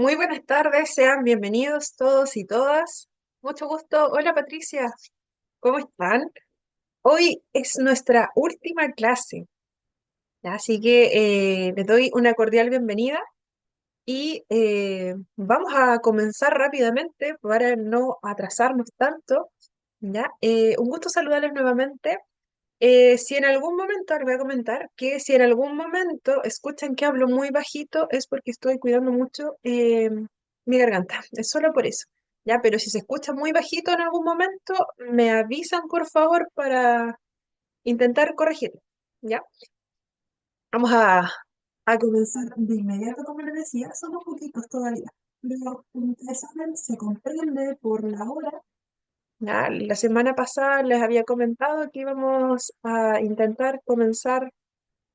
Muy buenas tardes, sean bienvenidos todos y todas. Mucho gusto. Hola Patricia, ¿cómo están? Hoy es nuestra última clase, ¿ya? Así que les doy una cordial bienvenida y vamos a comenzar rápidamente para no atrasarnos tanto, ¿ya? Un gusto saludarles nuevamente. Si en algún momento, les voy a comentar que si en algún momento escuchan que hablo muy bajito es porque estoy cuidando mucho mi garganta, es solo por eso, ¿ya? Pero si se escucha muy bajito en algún momento, me avisan por favor para intentar corregirlo, ¿ya? Vamos a comenzar de inmediato, como les decía, somos poquitos todavía, pero como ustedes saben, se comprende por la hora. Ya, la semana pasada les había comentado que íbamos a intentar comenzar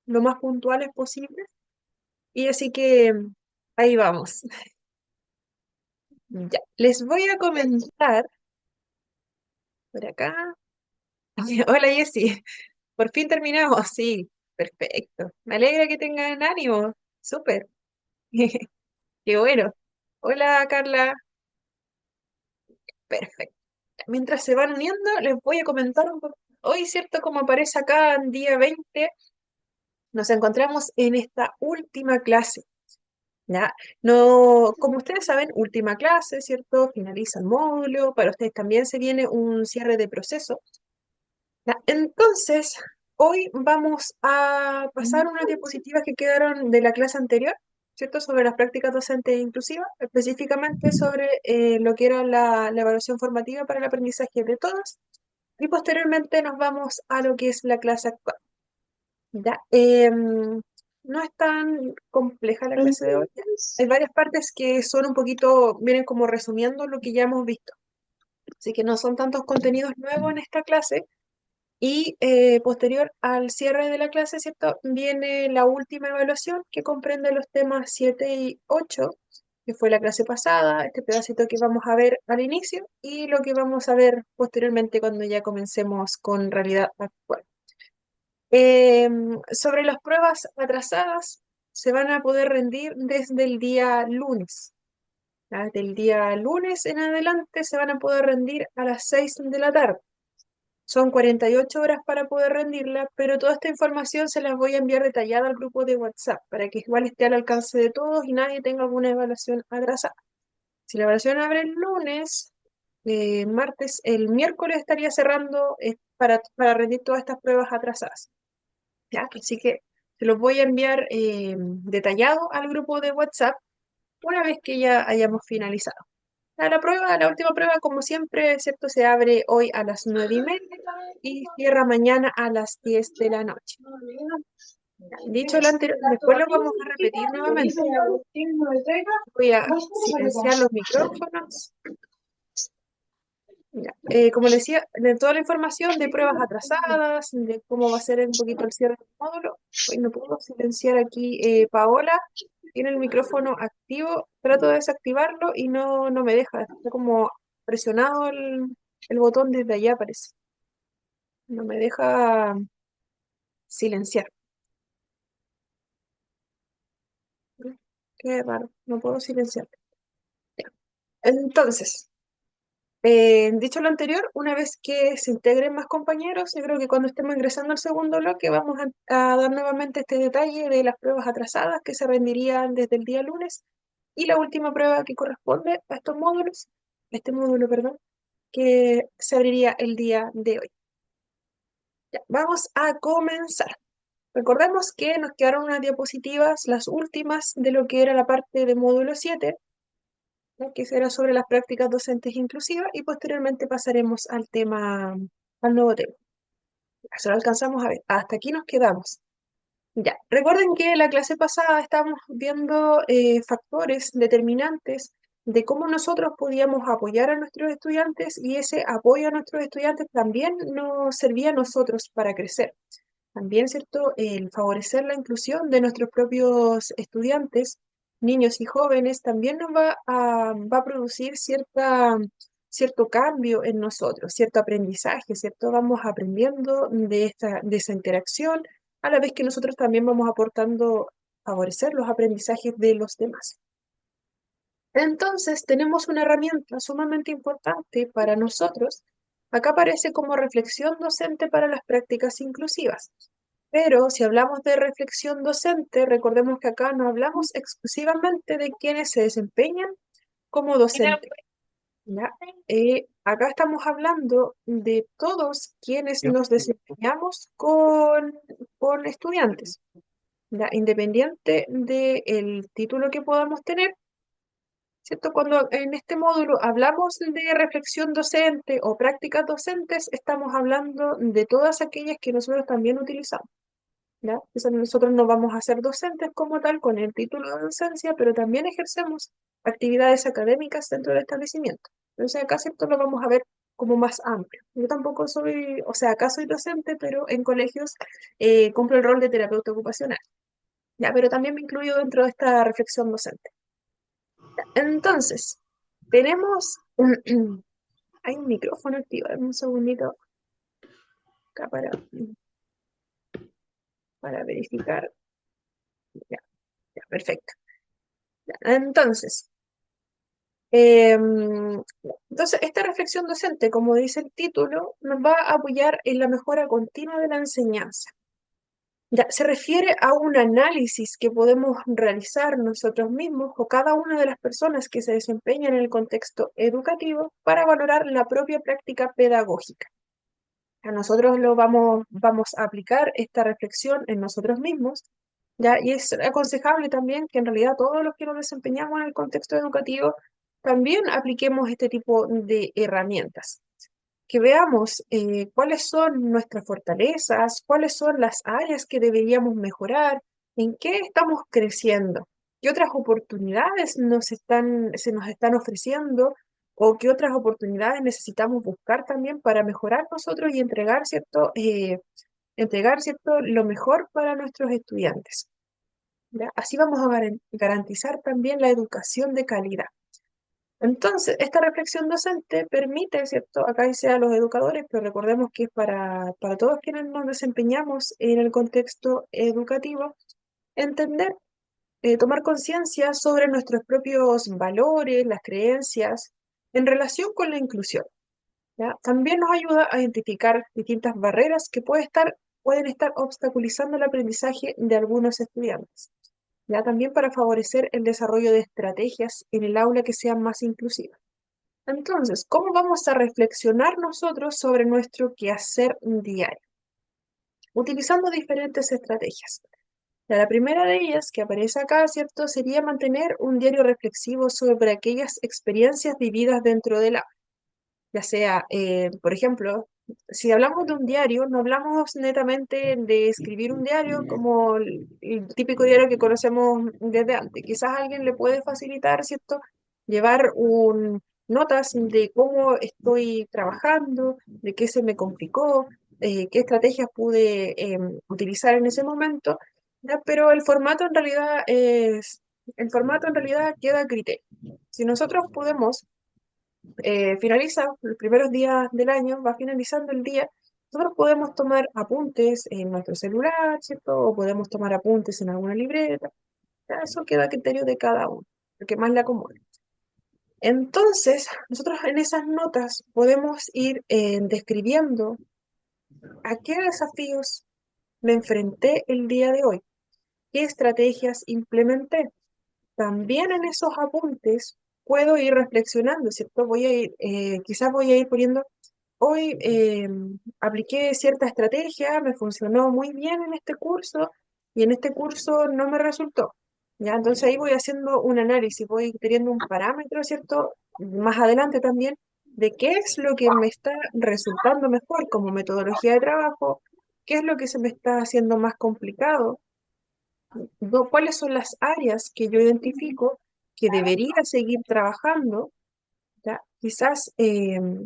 lo más puntuales posible y así que ahí vamos. Ya, les voy a comentar por acá. Hola Jessy, por fin terminamos, sí, perfecto. Me alegra que tengan ánimo, súper, qué bueno. Hola Carla, perfecto. Mientras se van uniendo, les voy a comentar un poco. Hoy, cierto, como aparece acá en día 20, nos encontramos en esta última clase. ¿Ya? No, como ustedes saben, última clase, ¿cierto? Finaliza el módulo, para ustedes también se viene un cierre de proceso. ¿Ya? Entonces, hoy vamos a pasar unas diapositivas que quedaron de la clase anterior, ¿cierto? Sobre las prácticas docentes inclusivas, específicamente sobre lo que era la evaluación formativa para el aprendizaje de todos, y posteriormente nos vamos a lo que es la clase actual. ¿Ya? No es tan compleja la clase de hoy. Hay varias partes que son un poquito, vienen como resumiendo lo que ya hemos visto. Así que no son tantos contenidos nuevos en esta clase. Y posterior al cierre de la clase, ¿cierto? Viene la última evaluación que comprende los temas 7 y 8, que fue la clase pasada, este pedacito que vamos a ver al inicio y lo que vamos a ver posteriormente cuando ya comencemos con realidad actual. Sobre las pruebas atrasadas, se van a poder rendir desde el día lunes. ¿Ya? Desde el día lunes en adelante se van a poder rendir a las 6 de la tarde. Son 48 horas para poder rendirla, pero toda esta información se las voy a enviar detallada al grupo de WhatsApp para que igual esté al alcance de todos y nadie tenga alguna evaluación atrasada. Si la evaluación abre el lunes, martes, el miércoles estaría cerrando para rendir todas estas pruebas atrasadas. ¿Ya? Así que se los voy a enviar detallado al grupo de WhatsApp una vez que ya hayamos finalizado. La prueba, la última prueba, como siempre, ¿cierto? Se abre hoy a las 9:30 y cierra mañana a las 10 de la noche. Ya, dicho lo anterior, después lo vamos a repetir nuevamente. Voy a silenciar los micrófonos. Ya, como les decía, de toda la información de pruebas atrasadas, de cómo va a ser un poquito el cierre del módulo. Hoy no puedo silenciar aquí. Paola tiene el micrófono activo, trato de desactivarlo y no me deja. Está como presionado el botón desde allá, parece. No me deja silenciar. Qué raro, no puedo silenciar. Ya. Entonces, dicho lo anterior, una vez que se integren más compañeros, yo creo que cuando estemos ingresando al segundo bloque vamos a dar nuevamente este detalle de las pruebas atrasadas que se rendirían desde el día lunes y la última prueba que corresponde a estos módulos, este módulo, perdón, que se abriría el día de hoy. Ya, vamos a comenzar. Recordemos que nos quedaron unas diapositivas, las últimas de lo que era la parte de módulo 7, ¿no? Que será sobre las prácticas docentes inclusivas y posteriormente pasaremos al tema, al nuevo tema. Eso lo alcanzamos a ver. Hasta aquí nos quedamos. Ya, recuerden que en la clase pasada estábamos viendo factores determinantes de cómo nosotros podíamos apoyar a nuestros estudiantes y ese apoyo a nuestros estudiantes también nos servía a nosotros para crecer. También, ¿cierto? El favorecer la inclusión de nuestros propios estudiantes, niños y jóvenes, también nos va a producir cierto cambio en nosotros, cierto aprendizaje, ¿cierto? Vamos aprendiendo de esa interacción, a la vez que nosotros también vamos aportando, favorecer los aprendizajes de los demás. Entonces, tenemos una herramienta sumamente importante para nosotros. Acá aparece como reflexión docente para las prácticas inclusivas. Pero si hablamos de reflexión docente, recordemos que acá no hablamos exclusivamente de quienes se desempeñan como docentes, ¿ya? Acá estamos hablando de todos quienes nos desempeñamos con estudiantes, ¿ya? Independiente del título que podamos tener, ¿cierto? Cuando en este módulo hablamos de reflexión docente o prácticas docentes, estamos hablando de todas aquellas que nosotros también utilizamos, ¿ya? Entonces, nosotros no vamos a ser docentes como tal con el título de docencia, pero también ejercemos actividades académicas dentro del establecimiento. Entonces acá, ¿cierto? Lo vamos a ver como más amplio. Yo tampoco soy, o sea, acá soy docente, pero en colegios cumplo el rol de terapeuta ocupacional, ¿ya? Pero también me incluyo dentro de esta reflexión docente. Entonces, tenemos, hay un micrófono activo, dame un segundito acá para verificar. Ya, ya, perfecto. Ya, entonces, esta reflexión docente, como dice el título, nos va a apoyar en la mejora continua de la enseñanza. Ya, se refiere a un análisis que podemos realizar nosotros mismos o cada una de las personas que se desempeñan en el contexto educativo para valorar la propia práctica pedagógica. A nosotros vamos a aplicar esta reflexión en nosotros mismos, ¿ya? Y es aconsejable también que en realidad todos los que nos desempeñamos en el contexto educativo también apliquemos este tipo de herramientas, que veamos cuáles son nuestras fortalezas, cuáles son las áreas que deberíamos mejorar, en qué estamos creciendo, qué otras oportunidades se nos están ofreciendo o qué otras oportunidades necesitamos buscar también para mejorar nosotros y entregar, ¿cierto?, lo mejor para nuestros estudiantes, ¿ya? Así vamos a garantizar también la educación de calidad. Entonces, esta reflexión docente permite, ¿cierto? Acá dice a los educadores, pero recordemos que es para todos quienes nos desempeñamos en el contexto educativo, entender, tomar conciencia sobre nuestros propios valores, las creencias, en relación con la inclusión, ¿ya? También nos ayuda a identificar distintas barreras que pueden estar obstaculizando el aprendizaje de algunos estudiantes, ¿ya? También para favorecer el desarrollo de estrategias en el aula que sean más inclusivas. Entonces, ¿cómo vamos a reflexionar nosotros sobre nuestro quehacer diario? Utilizando diferentes estrategias. La primera de ellas, que aparece acá, ¿cierto?, sería mantener un diario reflexivo sobre aquellas experiencias vividas dentro del aula. Ya sea, por ejemplo, si hablamos de un diario, no hablamos netamente de escribir un diario como el típico diario que conocemos desde antes. Quizás a alguien le puede facilitar, ¿cierto?, llevar notas de cómo estoy trabajando, de qué se me complicó, qué estrategias pude utilizar en ese momento, ¿ya? Pero el formato en realidad queda a criterio. Si nosotros podemos finaliza los primeros días del año, va finalizando el día, nosotros podemos tomar apuntes en nuestro celular, ¿cierto? O podemos tomar apuntes en alguna libreta. Ya, eso queda a criterio de cada uno, lo que más le acomode. Entonces, nosotros en esas notas podemos ir describiendo a qué desafíos me enfrenté el día de hoy, qué estrategias implementé. También en esos apuntes puedo ir reflexionando, ¿cierto? Quizás voy a ir poniendo, hoy apliqué cierta estrategia, me funcionó muy bien en este curso y en este curso no me resultó, ¿ya? Entonces ahí voy haciendo un análisis, voy teniendo un parámetro, ¿cierto? Más adelante también, de qué es lo que me está resultando mejor como metodología de trabajo, qué es lo que se me está haciendo más complicado, cuáles son las áreas que yo identifico que debería seguir trabajando, ¿ya? Quizás qué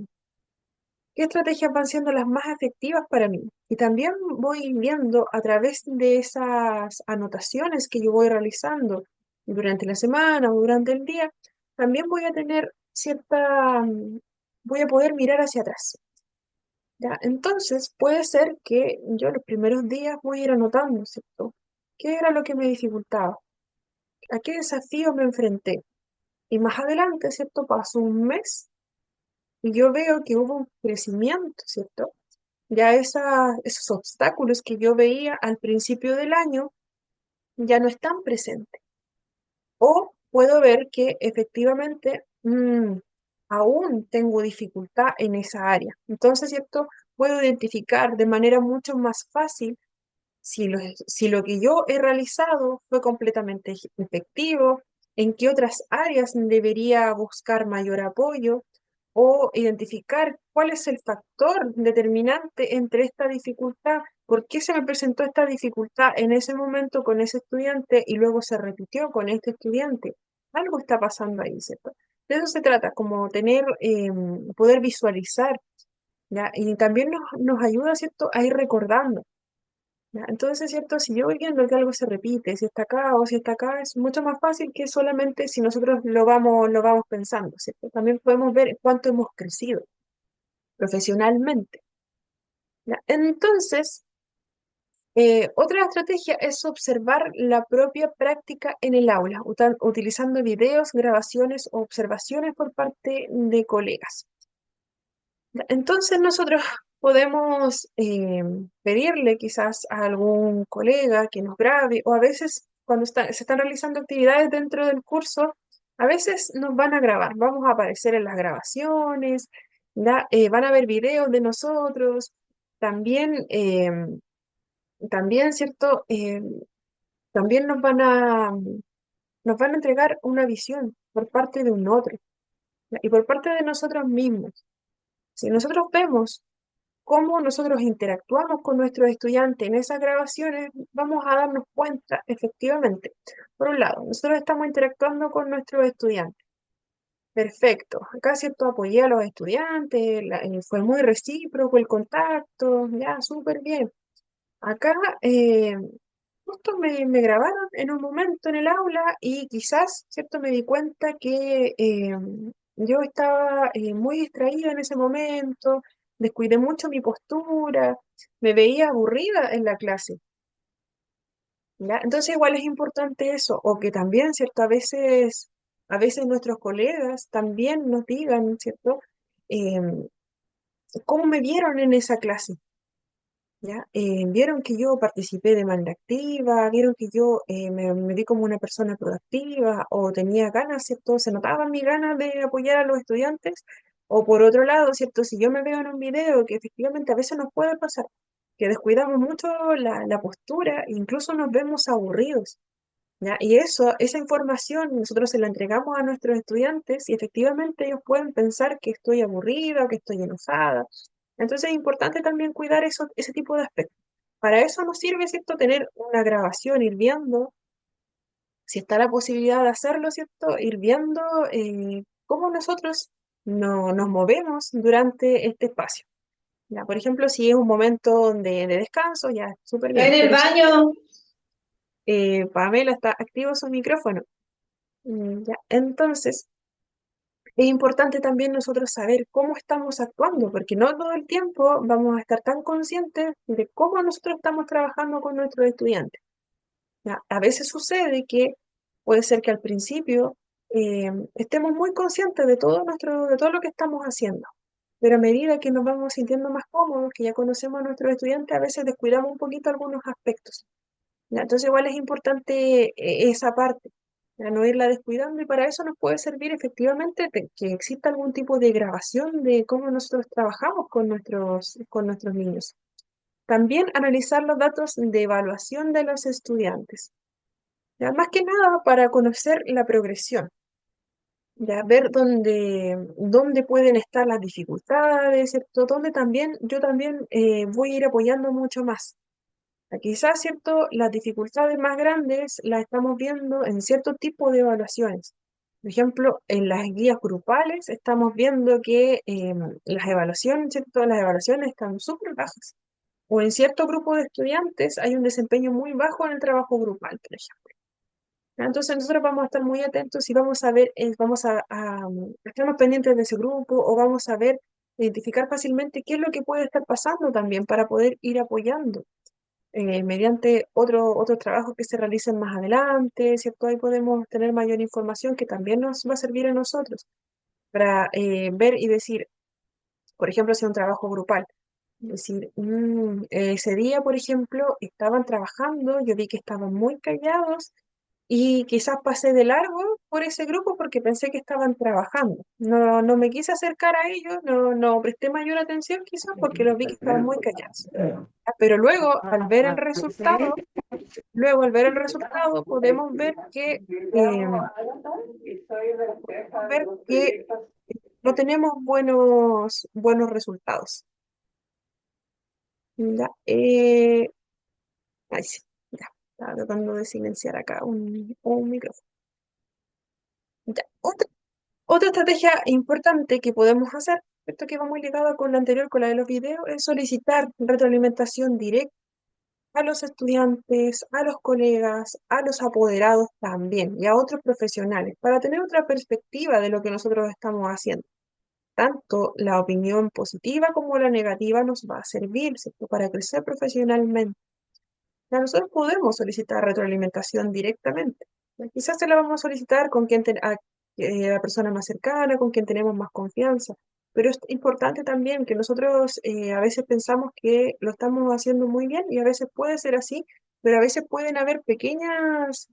estrategias van siendo las más efectivas para mí. Y también voy viendo a través de esas anotaciones que yo voy realizando durante la semana o durante el día, también voy a poder mirar hacia atrás, ¿ya? Entonces puede ser que yo los primeros días voy a ir anotando, ¿cierto? ¿Qué era lo que me dificultaba? ¿A qué desafío me enfrenté? Y más adelante, ¿cierto? Pasó un mes y yo veo que hubo un crecimiento, ¿cierto? Ya esos obstáculos que yo veía al principio del año ya no están presentes. O puedo ver que efectivamente aún tengo dificultad en esa área. Entonces, ¿cierto? Puedo identificar de manera mucho más fácil si lo que yo he realizado fue completamente efectivo, en qué otras áreas debería buscar mayor apoyo o identificar cuál es el factor determinante entre esta dificultad, por qué se me presentó esta dificultad en ese momento con ese estudiante y luego se repitió con este estudiante. Algo está pasando ahí, ¿cierto? De eso se trata, como tener, poder visualizar, ¿ya? Y también nos ayuda, ¿cierto?, a ir recordando. ¿Ya? Entonces, ¿cierto? Si yo voy viendo que algo se repite, si está acá o si está acá, es mucho más fácil que solamente si nosotros lo vamos pensando, ¿cierto? También podemos ver cuánto hemos crecido profesionalmente. ¿Ya? Entonces, otra estrategia es observar la propia práctica en el aula, utilizando videos, grabaciones o observaciones por parte de colegas. Entonces nosotros podemos pedirle quizás a algún colega que nos grabe o a veces cuando se están realizando actividades dentro del curso, a veces nos van a grabar, vamos a aparecer en las grabaciones, van a ver videos de nosotros, también, también, ¿cierto? También nos van a entregar una visión por parte de un otro, ¿ya? Y por parte de nosotros mismos. Si nosotros vemos cómo nosotros interactuamos con nuestros estudiantes en esas grabaciones, vamos a darnos cuenta efectivamente. Por un lado, nosotros estamos interactuando con nuestros estudiantes. Perfecto. Acá, ¿cierto? Apoyé a los estudiantes, fue muy recíproco el contacto, ya, súper bien. Acá, justo me grabaron en un momento en el aula y quizás, ¿cierto? Me di cuenta que yo estaba muy distraída en ese momento, descuidé mucho mi postura, me veía aburrida en la clase, ¿ya? Entonces igual es importante eso, o que también, ¿cierto? A veces nuestros colegas también nos digan, ¿cierto? Em, ¿Cómo me vieron en esa clase? ¿Ya? Vieron que yo participé de manera activa, vieron que yo me vi como una persona proactiva o tenía ganas, ¿cierto? Se notaban mis ganas de apoyar a los estudiantes. O por otro lado, ¿cierto? Si yo me veo en un video que efectivamente a veces nos puede pasar, que descuidamos mucho la postura, incluso nos vemos aburridos. ¿Ya? Y esa información nosotros se la entregamos a nuestros estudiantes y efectivamente ellos pueden pensar que estoy aburrida o que estoy enojada. Entonces es importante también cuidar ese tipo de aspectos. Para eso nos sirve, ¿cierto?, tener una grabación, ir viendo, si está la posibilidad de hacerlo, ¿cierto?, ir viendo cómo nosotros nos movemos durante este espacio. Ya, por ejemplo, si es un momento de descanso, ya, súper Estoy bien, en el pero si baño. Pamela está activo su micrófono. Ya. Entonces, es importante también nosotros saber cómo estamos actuando, porque no todo el tiempo vamos a estar tan conscientes de cómo nosotros estamos trabajando con nuestros estudiantes. ¿Ya? A veces sucede que puede ser que al principio estemos muy conscientes de todo lo que estamos haciendo, pero a medida que nos vamos sintiendo más cómodos, que ya conocemos a nuestros estudiantes, a veces descuidamos un poquito algunos aspectos. ¿Ya? Entonces igual es importante esa parte, ya no irla descuidando y para eso nos puede servir efectivamente que exista algún tipo de grabación de cómo nosotros trabajamos con nuestros niños. También analizar los datos de evaluación de los estudiantes, ¿ya? Más que nada para conocer la progresión, ya ver dónde pueden estar las dificultades, ¿cierto? Donde también yo también voy a ir apoyando mucho más. Quizás, ¿cierto? Las dificultades más grandes las estamos viendo en cierto tipo de evaluaciones. Por ejemplo, en las guías grupales estamos viendo que las evaluaciones, ¿cierto? Las evaluaciones están súper bajas. O en cierto grupo de estudiantes hay un desempeño muy bajo en el trabajo grupal, por ejemplo. Entonces nosotros vamos a estar muy atentos y vamos a ver, vamos a estarnos pendientes de ese grupo o vamos a ver, identificar fácilmente qué es lo que puede estar pasando también para poder ir apoyando. mediante otros trabajos que se realicen más adelante, ¿cierto? Ahí podemos tener mayor información que también nos va a servir a nosotros para ver y decir, por ejemplo, si es un trabajo grupal, decir, ese día, por ejemplo, estaban trabajando, yo vi que estaban muy callados y quizás pasé de largo por ese grupo porque pensé que estaban trabajando. No, no me quise acercar a ellos, no presté mayor atención quizás porque los vi que estaban muy callados. Pero luego al ver el resultado podemos ver que no tenemos buenos resultados. Ya, ahí sí, ya, estaba tratando de silenciar acá un micrófono. Ya, otra estrategia importante que podemos hacer, esto que va muy ligado con la anterior, con la de los videos, es solicitar retroalimentación directa a los estudiantes, a los colegas, a los apoderados también y a otros profesionales para tener otra perspectiva de lo que nosotros estamos haciendo. Tanto la opinión positiva como la negativa nos va a servir, ¿cierto? Para crecer profesionalmente. Ya nosotros podemos solicitar retroalimentación directamente. Ya quizás se la vamos a solicitar con la persona más cercana, con quien tenemos más confianza. Pero es importante también que nosotros a veces pensamos que lo estamos haciendo muy bien y a veces puede ser así, pero a veces pueden haber pequeñas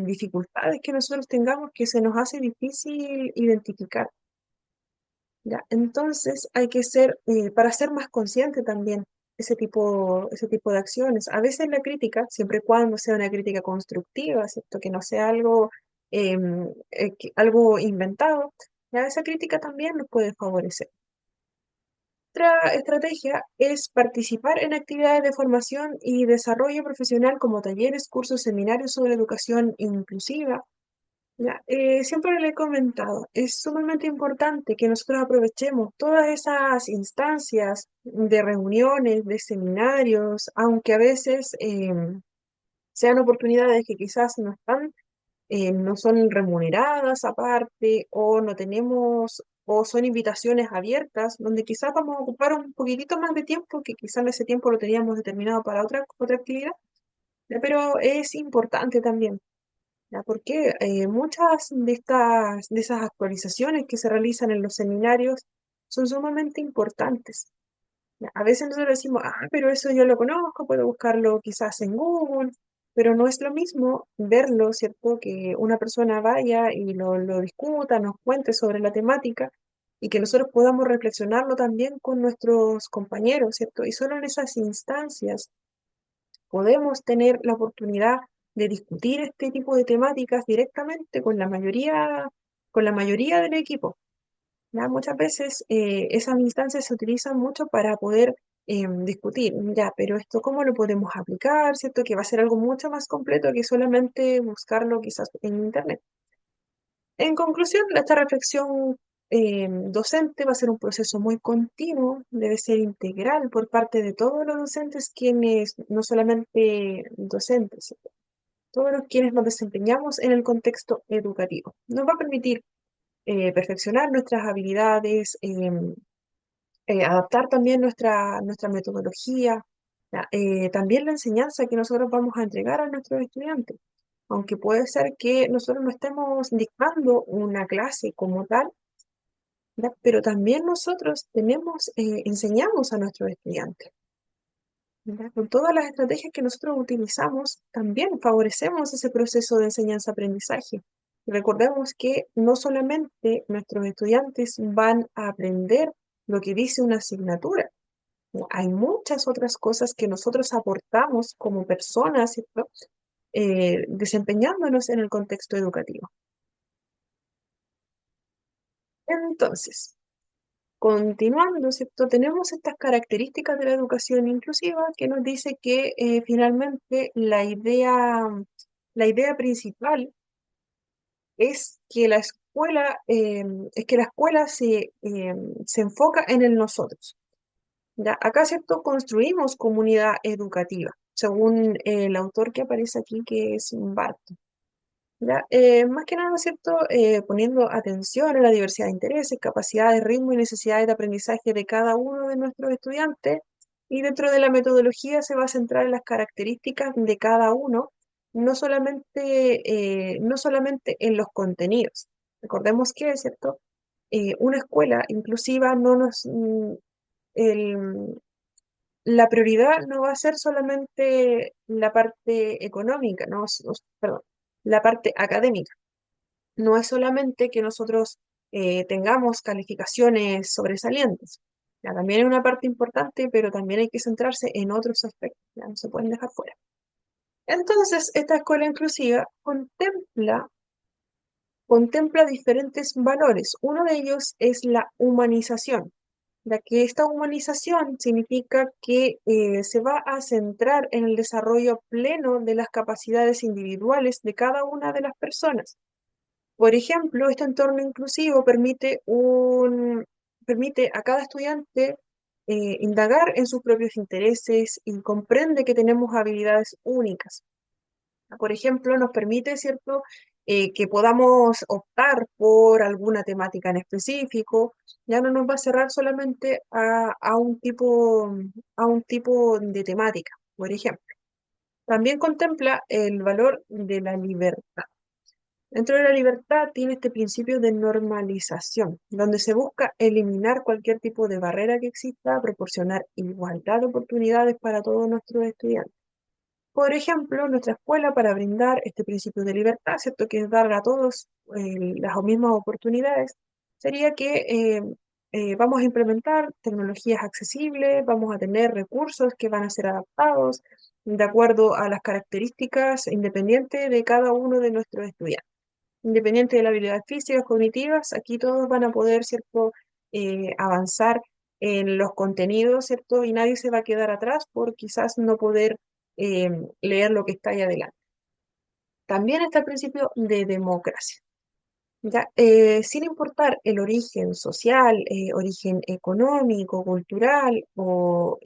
dificultades que nosotros tengamos que se nos hace difícil identificar. ¿Ya? Entonces hay que para ser más consciente también ese tipo de acciones. A veces la crítica, siempre y cuando sea una crítica constructiva, ¿cierto? Que no sea algo inventado, ya esa crítica también nos puede favorecer. Otra estrategia es participar en actividades de formación y desarrollo profesional como talleres, cursos, seminarios sobre educación inclusiva. Ya, siempre le he comentado, es sumamente importante que nosotros aprovechemos todas esas instancias de reuniones, de seminarios, aunque a veces sean oportunidades que quizás no son remuneradas aparte, o no tenemos, o son invitaciones abiertas, donde quizás vamos a ocupar un poquitito más de tiempo, que quizás ese tiempo lo teníamos determinado para otra actividad, ya, pero es importante también. ¿Ya? Porque muchas de esas actualizaciones que se realizan en los seminarios son sumamente importantes. ¿Ya? A veces nosotros decimos, pero eso yo lo conozco, puedo buscarlo quizás en Google, pero no es lo mismo verlo, ¿cierto? Que una persona vaya y lo discuta, nos cuente sobre la temática y que nosotros podamos reflexionarlo también con nuestros compañeros, ¿cierto? Y solo en esas instancias podemos tener la oportunidad de discutir este tipo de temáticas directamente con la mayoría del equipo. ¿Ya? Muchas veces esas instancias se utilizan mucho para poder discutir, ya, pero esto cómo lo podemos aplicar, ¿cierto? Que va a ser algo mucho más completo que solamente buscarlo quizás en internet. En conclusión, esta reflexión docente va a ser un proceso muy continuo, debe ser integral por parte de todos los docentes, quienes, no solamente docentes, todos los quienes nos desempeñamos en el contexto educativo. Nos va a permitir perfeccionar nuestras habilidades, adaptar también nuestra metodología, ya, también la enseñanza que nosotros vamos a entregar a nuestros estudiantes. Aunque puede ser que nosotros no estemos dictando una clase como tal, ¿ya? Pero también nosotros enseñamos a nuestros estudiantes. ¿Ya? Con todas las estrategias que nosotros utilizamos, también favorecemos ese proceso de enseñanza-aprendizaje. Recordemos que no solamente nuestros estudiantes van a aprender lo que dice una asignatura, ¿no? Hay muchas otras cosas que nosotros aportamos como personas, ¿cierto? Desempeñándonos en el contexto educativo. Entonces, continuando, ¿cierto? Tenemos estas características de la educación inclusiva que nos dice que finalmente la idea principal es que la escuela se enfoca en el nosotros. ¿Ya? Acá, ¿cierto? Construimos comunidad educativa, según el autor que aparece aquí, que es Barton. ¿Ya? Más que nada, ¿cierto? Poniendo atención a la diversidad de intereses, capacidades, ritmo y necesidades de aprendizaje de cada uno de nuestros estudiantes Y dentro de la metodología se va a centrar en las características de cada uno, no solamente en los contenidos. Recordemos que, ¿cierto? Una escuela inclusiva no nos, el- la prioridad no va a ser solamente la parte económica, perdón, la parte académica. No es solamente que nosotros tengamos calificaciones sobresalientes. Ya, también es una parte importante, pero también hay que centrarse en otros aspectos, ya no se pueden dejar fuera. Entonces, esta escuela inclusiva contempla diferentes valores. Uno de ellos es la humanización, ya que esta humanización significa que se va a centrar en el desarrollo pleno de las capacidades individuales de cada una de las personas. Por ejemplo, este entorno inclusivo permite a cada estudiante indagar en sus propios intereses y comprende que tenemos habilidades únicas. Por ejemplo, nos permite, ¿cierto?, que podamos optar por alguna temática en específico. Ya no nos va a cerrar solamente a un tipo de temática, por ejemplo. También contempla el valor de la libertad. Dentro de la libertad tiene este principio de normalización, donde se busca eliminar cualquier tipo de barrera que exista, proporcionar igualdad de oportunidades para todos nuestros estudiantes. Por ejemplo, nuestra escuela, para brindar este principio de libertad, ¿cierto? Que es dar a todos las mismas oportunidades, sería que vamos a implementar tecnologías accesibles, vamos a tener recursos que van a ser adaptados de acuerdo a las características independientes de cada uno de nuestros estudiantes. Independiente de las habilidades físicas, cognitivas, aquí todos van a poder, ¿cierto? Avanzar en los contenidos, ¿cierto? Y nadie se va a quedar atrás por quizás no poder eh, leer lo que está ahí adelante. También está el principio de democracia, ¿ya? Sin importar el origen social, origen económico, cultural o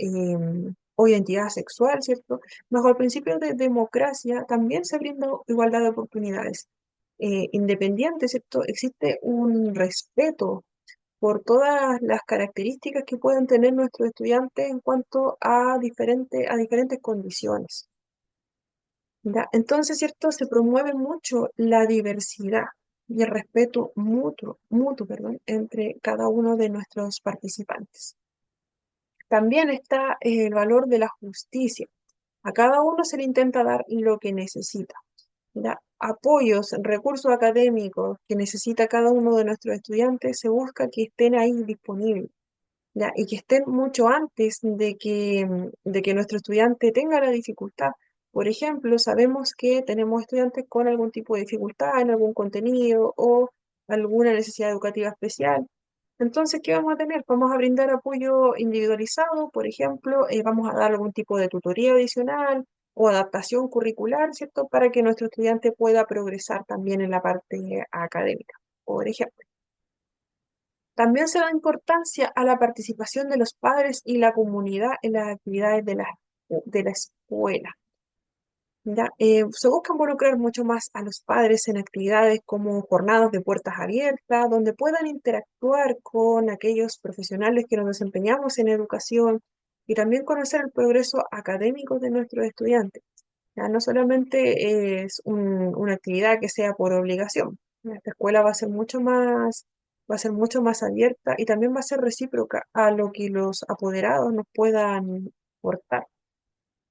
identidad sexual, ¿cierto? Bajo el principio de democracia también se brinda igualdad de oportunidades. Independiente, ¿cierto? Existe un respeto por todas las características que pueden tener nuestros estudiantes en cuanto a diferentes condiciones. ¿Ya? Entonces, ¿cierto? Se promueve mucho la diversidad y el respeto perdón, entre cada uno de nuestros participantes. También está el valor de la justicia. A cada uno se le intenta dar lo que necesita. ¿Ya? Apoyos, recursos académicos que necesita cada uno de nuestros estudiantes, se busca que estén ahí disponibles. ¿Ya? Y que estén mucho antes de que nuestro estudiante tenga la dificultad. Por ejemplo, sabemos que tenemos estudiantes con algún tipo de dificultad en algún contenido o alguna necesidad educativa especial. Entonces, ¿qué vamos a tener? Vamos a brindar apoyo individualizado, por ejemplo, vamos a dar algún tipo de tutoría adicional o adaptación curricular, ¿cierto? Para que nuestro estudiante pueda progresar también en la parte académica, por ejemplo. También se da importancia a la participación de los padres y la comunidad en las actividades de la escuela. ¿Ya? Se busca involucrar mucho más a los padres en actividades como jornadas de puertas abiertas, donde puedan interactuar con aquellos profesionales que nos desempeñamos en educación y también conocer el progreso académico de nuestros estudiantes. Ya no solamente es una actividad que sea por obligación. Esta escuela va a ser mucho más abierta y también va a ser recíproca a lo que los apoderados nos puedan aportar.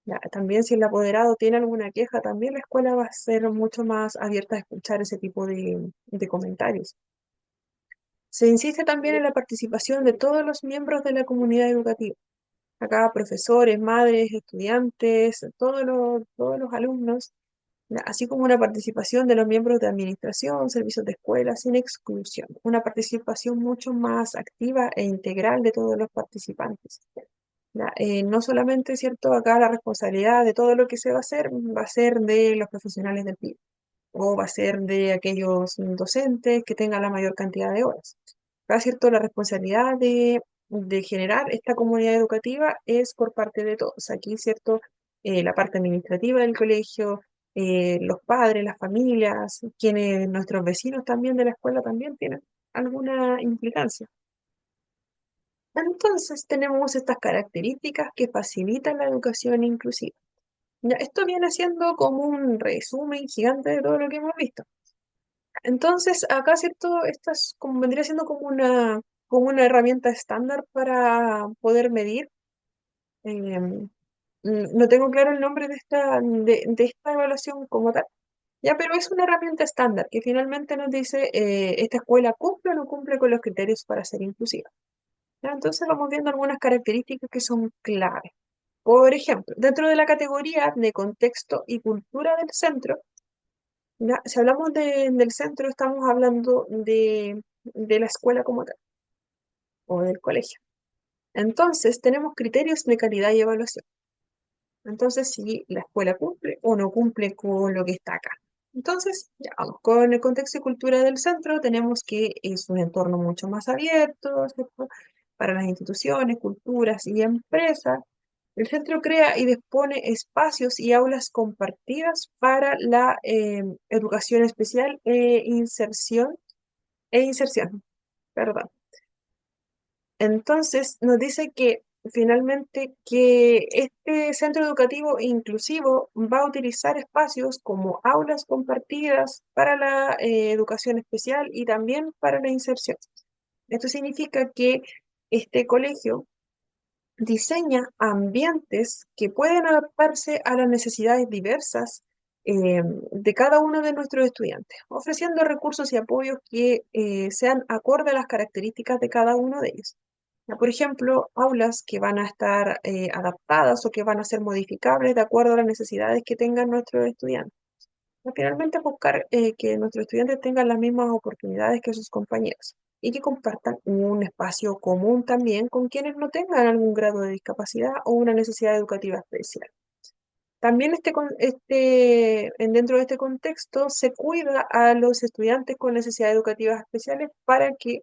Ya, también si el apoderado tiene alguna queja, también la escuela va a ser mucho más abierta a escuchar ese tipo de comentarios. Se insiste también en la participación de todos los miembros de la comunidad educativa. Acá profesores, madres, estudiantes, todos los alumnos, así como una participación de los miembros de administración, servicios de escuela, sin exclusión. Una participación mucho más activa e integral de todos los participantes. Ya, no solamente, ¿cierto? Acá la responsabilidad de todo lo que se va a ser de los profesionales del PIB o va a ser de aquellos docentes que tengan la mayor cantidad de horas. Acá, ¿cierto? La responsabilidad de generar esta comunidad educativa es por parte de todos. Aquí, ¿cierto? La parte administrativa del colegio, los padres, las familias, quienes, nuestros vecinos también de la escuela también tienen alguna implicancia. Entonces tenemos estas características que facilitan la educación inclusiva. Ya, esto viene siendo como un resumen gigante de todo lo que hemos visto. Entonces, acá, ¿cierto? Esta es como, vendría siendo como una herramienta estándar para poder medir. No tengo claro el nombre de esta evaluación como tal, ya, pero es una herramienta estándar que finalmente nos dice esta escuela cumple o no cumple con los criterios para ser inclusiva. ¿Ya? Entonces vamos viendo algunas características que son claves. Por ejemplo, dentro de la categoría de contexto y cultura del centro, ¿ya? Si hablamos del centro, estamos hablando de la escuela como tal o del colegio. Entonces, tenemos criterios de calidad y evaluación. Entonces, si la escuela cumple o no cumple con lo que está acá. Entonces, ya vamos, con el contexto y cultura del centro, tenemos que es un entorno mucho más abierto, ¿cierto? Para las instituciones, culturas y empresas. El centro crea y dispone espacios y aulas compartidas para la educación especial e inserción, perdón. Entonces, nos dice que finalmente que este centro educativo inclusivo va a utilizar espacios como aulas compartidas para la educación especial y también para la inserción. Esto significa que este colegio diseña ambientes que pueden adaptarse a las necesidades diversas de cada uno de nuestros estudiantes, ofreciendo recursos y apoyos que sean acorde a las características de cada uno de ellos. Ya, por ejemplo, aulas que van a estar adaptadas o que van a ser modificables de acuerdo a las necesidades que tengan nuestros estudiantes. Finalmente, buscar que nuestros estudiantes tengan las mismas oportunidades que sus compañeros y que compartan un espacio común también con quienes no tengan algún grado de discapacidad o una necesidad educativa especial. También dentro de este contexto se cuida a los estudiantes con necesidades educativas especiales para que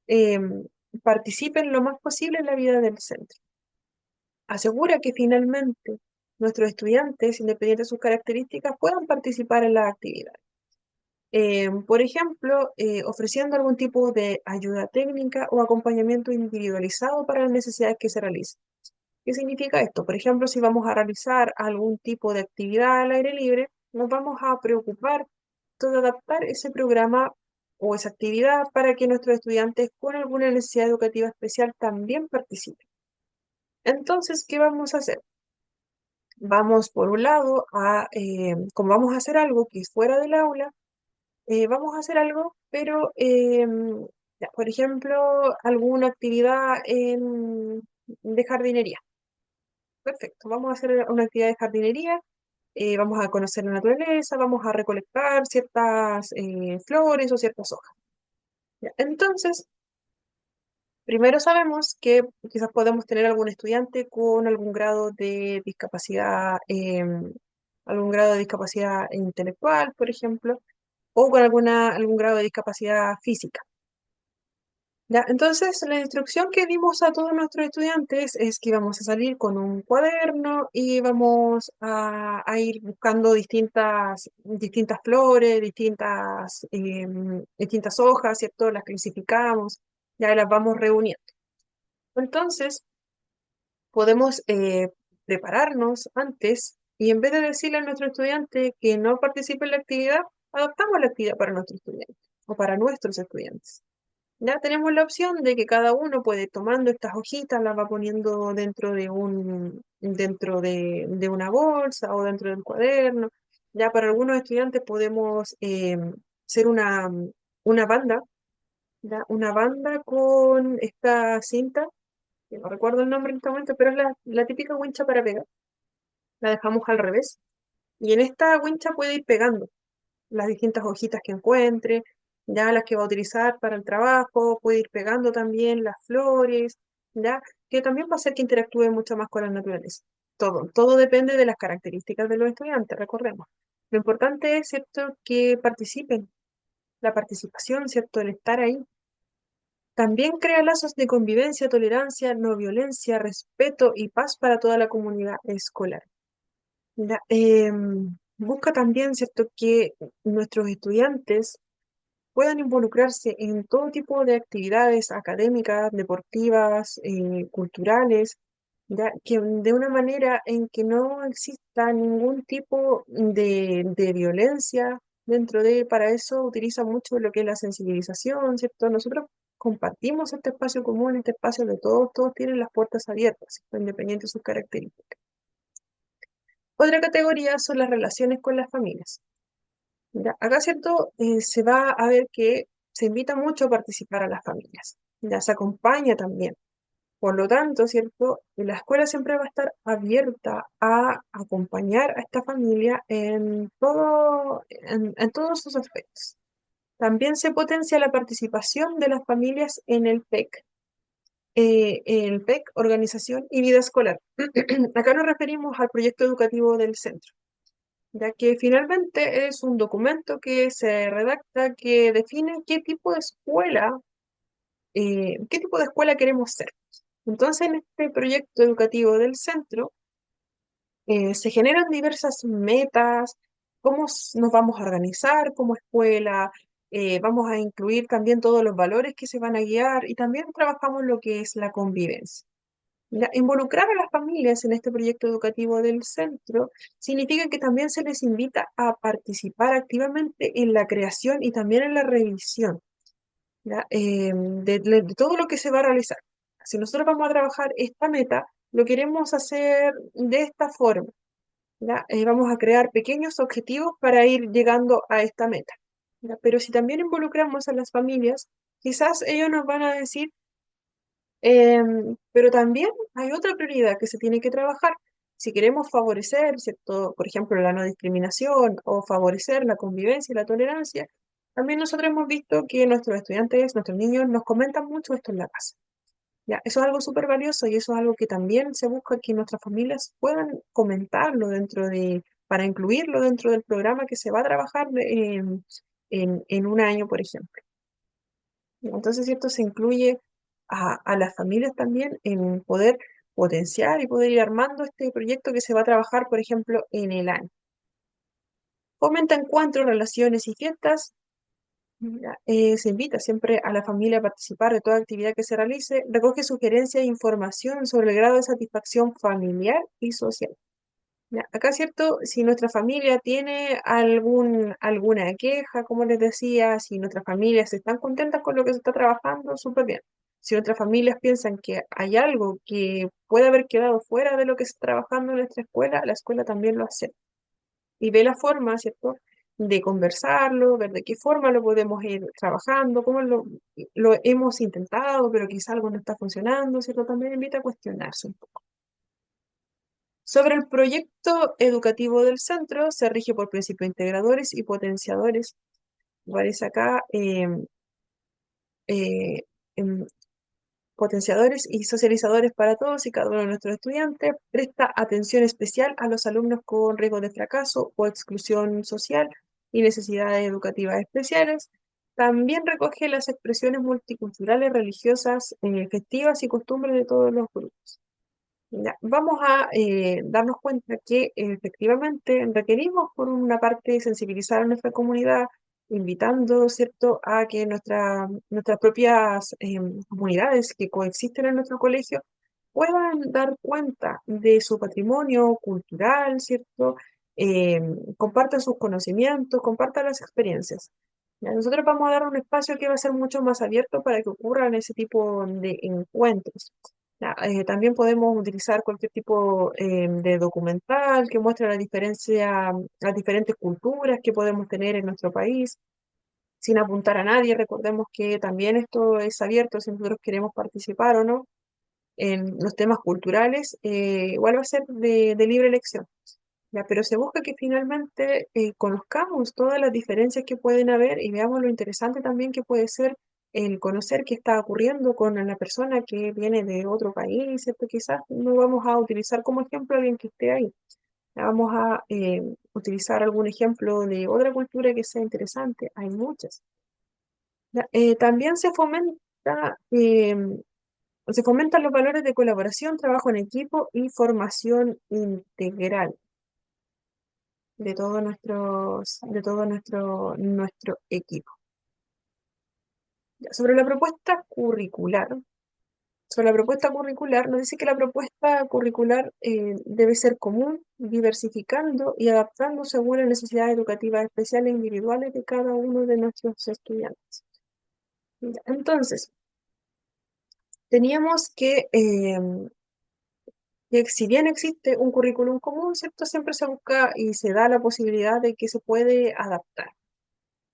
em, participen lo más posible en la vida del centro. Asegura que finalmente nuestros estudiantes, independientemente de sus características, puedan participar en las actividades. Por ejemplo, ofreciendo algún tipo de ayuda técnica o acompañamiento individualizado para las necesidades que se realicen. ¿Qué significa esto? Por ejemplo, si vamos a realizar algún tipo de actividad al aire libre, nos vamos a preocupar de adaptar ese programa o esa actividad para que nuestros estudiantes con alguna necesidad educativa especial también participen. Entonces, ¿qué vamos a hacer? Vamos, por un lado, como vamos a hacer algo que es fuera del aula, vamos a hacer algo, pero, ya, por ejemplo, alguna actividad de jardinería. Perfecto, vamos a hacer una actividad de jardinería, vamos a conocer la naturaleza, vamos a recolectar ciertas flores o ciertas hojas. Ya, entonces, primero sabemos que quizás podemos tener algún estudiante con algún grado de discapacidad intelectual, por ejemplo, o con algún grado de discapacidad física. Ya, entonces, la instrucción que dimos a todos nuestros estudiantes es que íbamos a salir con un cuaderno y vamos a ir buscando distintas flores, distintas hojas, ¿cierto? Las clasificamos, ya las vamos reuniendo. Entonces, podemos prepararnos antes y en vez de decirle a nuestro estudiante que no participe en la actividad, adaptamos la actividad para nuestro estudiante o para nuestros estudiantes. Ya tenemos la opción de que cada uno puede tomando estas hojitas, las va poniendo dentro de una bolsa o dentro del cuaderno. Ya para algunos estudiantes podemos hacer una banda, ¿ya? Una banda con esta cinta, que no recuerdo el nombre en este momento, pero es la típica wincha para pegar. La dejamos al revés. Y en esta wincha puede ir pegando las distintas hojitas que encuentre, ya las que va a utilizar para el trabajo, puede ir pegando también las flores, ya, que también va a hacer que interactúe mucho más con la naturaleza. Todo depende de las características de los estudiantes, recordemos. Lo importante es, ¿cierto?, que participen, la participación, ¿cierto?, el estar ahí. También crea lazos de convivencia, tolerancia, no violencia, respeto y paz para toda la comunidad escolar. Busca también, ¿cierto?, que nuestros estudiantes puedan involucrarse en todo tipo de actividades académicas, deportivas, culturales, ya, que de una manera en que no exista ningún tipo de violencia dentro de, para eso utiliza mucho lo que es la sensibilización, ¿cierto? Nosotros compartimos este espacio común, este espacio de todos, todos tienen las puertas abiertas, ¿cierto? Independiente de sus características. Otra categoría son las relaciones con las familias. Ya, acá, ¿cierto? Se va a ver que se invita mucho a participar a las familias, ya se acompaña también. Por lo tanto, ¿cierto? La escuela siempre va a estar abierta a acompañar a esta familia en todo, en todos sus aspectos. También se potencia la participación de las familias en el PEC, organización y vida escolar. Acá nos referimos al proyecto educativo del centro, ya que finalmente es un documento que se redacta que define qué tipo de escuela queremos ser. Entonces, en este proyecto educativo del centro, se generan diversas metas, nos vamos a organizar como escuela, vamos a incluir también todos los valores que se van a guiar y también trabajamos lo que es la convivencia. Involucrar a las familias en este proyecto educativo del centro significa que también se les invita a participar activamente en la creación y también en la revisión, ¿ya? De todo lo que se va a realizar. Si nosotros vamos a trabajar esta meta, lo queremos hacer de esta forma, ¿ya? Vamos a crear pequeños objetivos para ir llegando a esta meta, ¿ya? Pero si también involucramos a las familias, quizás ellos nos van a decir, pero también hay otra prioridad que se tiene que trabajar. Si queremos favorecer, ¿cierto? Por ejemplo, la no discriminación o favorecer la convivencia y la tolerancia, también nosotros hemos visto que nuestros estudiantes, nuestros niños nos comentan mucho esto en la casa. Ya, eso es algo súper valioso y eso es algo que también se busca que nuestras familias puedan comentarlo para incluirlo dentro del programa que se va a trabajar en un año, por ejemplo. Entonces, ¿cierto? Se incluye a las familias también en poder potenciar y poder ir armando este proyecto que se va a trabajar, por ejemplo, en el año. Fomenta encuentros, relaciones y fiestas. Ya, se invita siempre a la familia a participar de toda actividad que se realice. Recoge sugerencias e información sobre el grado de satisfacción familiar y social. Ya, acá, ¿cierto? Si nuestra familia tiene alguna queja, como les decía, si nuestras familias están contentas con lo que se está trabajando, súper bien. Si nuestras familias piensan que hay algo que puede haber quedado fuera de lo que se está trabajando en nuestra escuela, la escuela también lo hace. Y ve la forma, ¿cierto? De conversarlo, ver de qué forma lo podemos ir trabajando, cómo lo hemos intentado, pero quizá algo no está funcionando, ¿cierto? También invita a cuestionarse un poco. Sobre el proyecto educativo del centro, se rige por principios integradores y potenciadores. Aparece acá eh, em, potenciadores y socializadores para todos y cada uno de nuestros estudiantes. Presta atención especial a los alumnos con riesgo de fracaso o exclusión social y necesidades educativas especiales. También recoge las expresiones multiculturales, religiosas, festivas y costumbres de todos los grupos. Ya, vamos a darnos cuenta que efectivamente requerimos, por una parte, sensibilizar a nuestra comunidad, invitando, ¿cierto?, a que nuestras propias comunidades que coexisten en nuestro colegio puedan dar cuenta de su patrimonio cultural, ¿cierto? Compartan sus conocimientos, compartan las experiencias. Ya, nosotros vamos a dar un espacio que va a ser mucho más abierto para que ocurran ese tipo de encuentros. Ya, también podemos utilizar cualquier tipo de documental que muestre la diferencia, las diferentes culturas que podemos tener en nuestro país, sin apuntar a nadie. Recordemos que también esto es abierto si nosotros queremos participar o no en los temas culturales, igual va a ser de libre elección. Ya, pero se busca que finalmente conozcamos todas las diferencias que pueden haber y veamos lo interesante también que puede ser el conocer qué está ocurriendo con la persona que viene de otro país, ¿cierto? Quizás no vamos a utilizar como ejemplo a alguien que esté ahí. Ya, vamos a utilizar algún ejemplo de otra cultura que sea interesante. Hay muchas. Ya, también se fomentan los valores de colaboración, trabajo en equipo y formación integral de todo nuestro equipo. Ya, sobre la propuesta curricular, nos dice que la propuesta curricular debe ser común, diversificando y adaptando según las necesidades educativas especiales e individuales de cada uno de nuestros estudiantes. Ya, entonces, teníamos que si bien existe un currículum común, ¿cierto? Siempre se busca y se da la posibilidad de que se puede adaptar.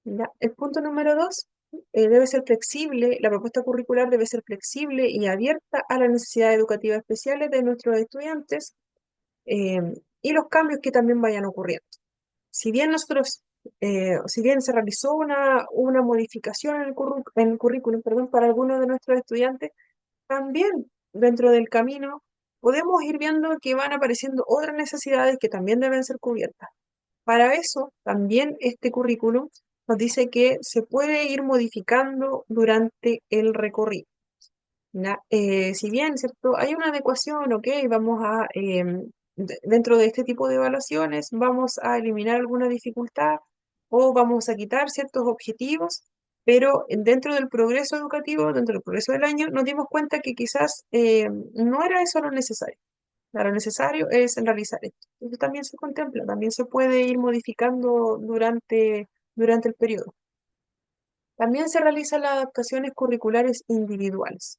¿Ya? El punto número dos, debe ser flexible, la propuesta curricular debe ser flexible y abierta a las necesidades educativas especiales de nuestros estudiantes eh, y los cambios que también vayan ocurriendo. Si bien se realizó una modificación en el currículum, perdón, para algunos de nuestros estudiantes, también dentro del camino podemos ir viendo que van apareciendo otras necesidades que también deben ser cubiertas. Para eso, también este currículum nos dice que se puede ir modificando durante el recorrido. ¿Ya? Si bien, ¿cierto? Hay una adecuación, ok, dentro de este tipo de evaluaciones, vamos a eliminar alguna dificultad o vamos a quitar ciertos objetivos, pero dentro del progreso educativo, dentro del progreso del año, nos dimos cuenta que quizás no era eso lo necesario. Lo necesario es realizar esto. Eso también se contempla, también se puede ir modificando durante el periodo. También se realizan las adaptaciones curriculares individuales.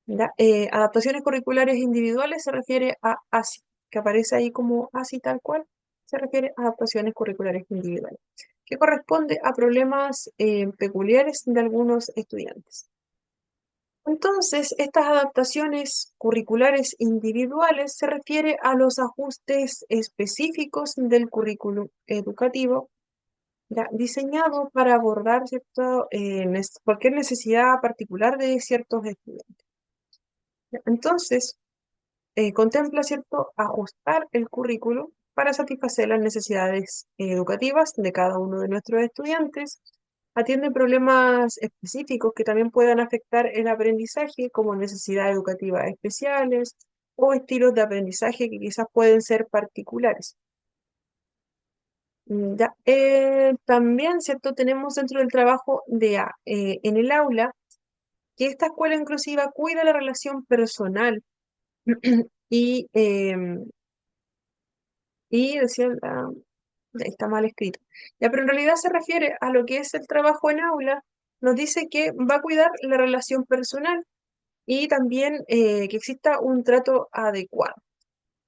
¿Ya? Adaptaciones curriculares individuales se refiere a ASI, que aparece ahí como ASI tal cual, se refiere a adaptaciones curriculares individuales, que corresponde a problemas peculiares de algunos estudiantes. Entonces, estas adaptaciones curriculares individuales se refiere a los ajustes específicos del currículum educativo, ya, diseñado para abordar cualquier necesidad particular de ciertos estudiantes. Entonces, contempla, ¿cierto?, ajustar el currículum para satisfacer las necesidades educativas de cada uno de nuestros estudiantes. Atiende problemas específicos que también puedan afectar el aprendizaje, como necesidades educativas especiales o estilos de aprendizaje que quizás pueden ser particulares. Ya, también, ¿cierto? Tenemos dentro del trabajo en el aula que esta escuela inclusiva cuida la relación personal y, decía, está mal escrito. Ya, pero en realidad se refiere a lo que es el trabajo en aula, nos dice que va a cuidar la relación personal y también que exista un trato adecuado.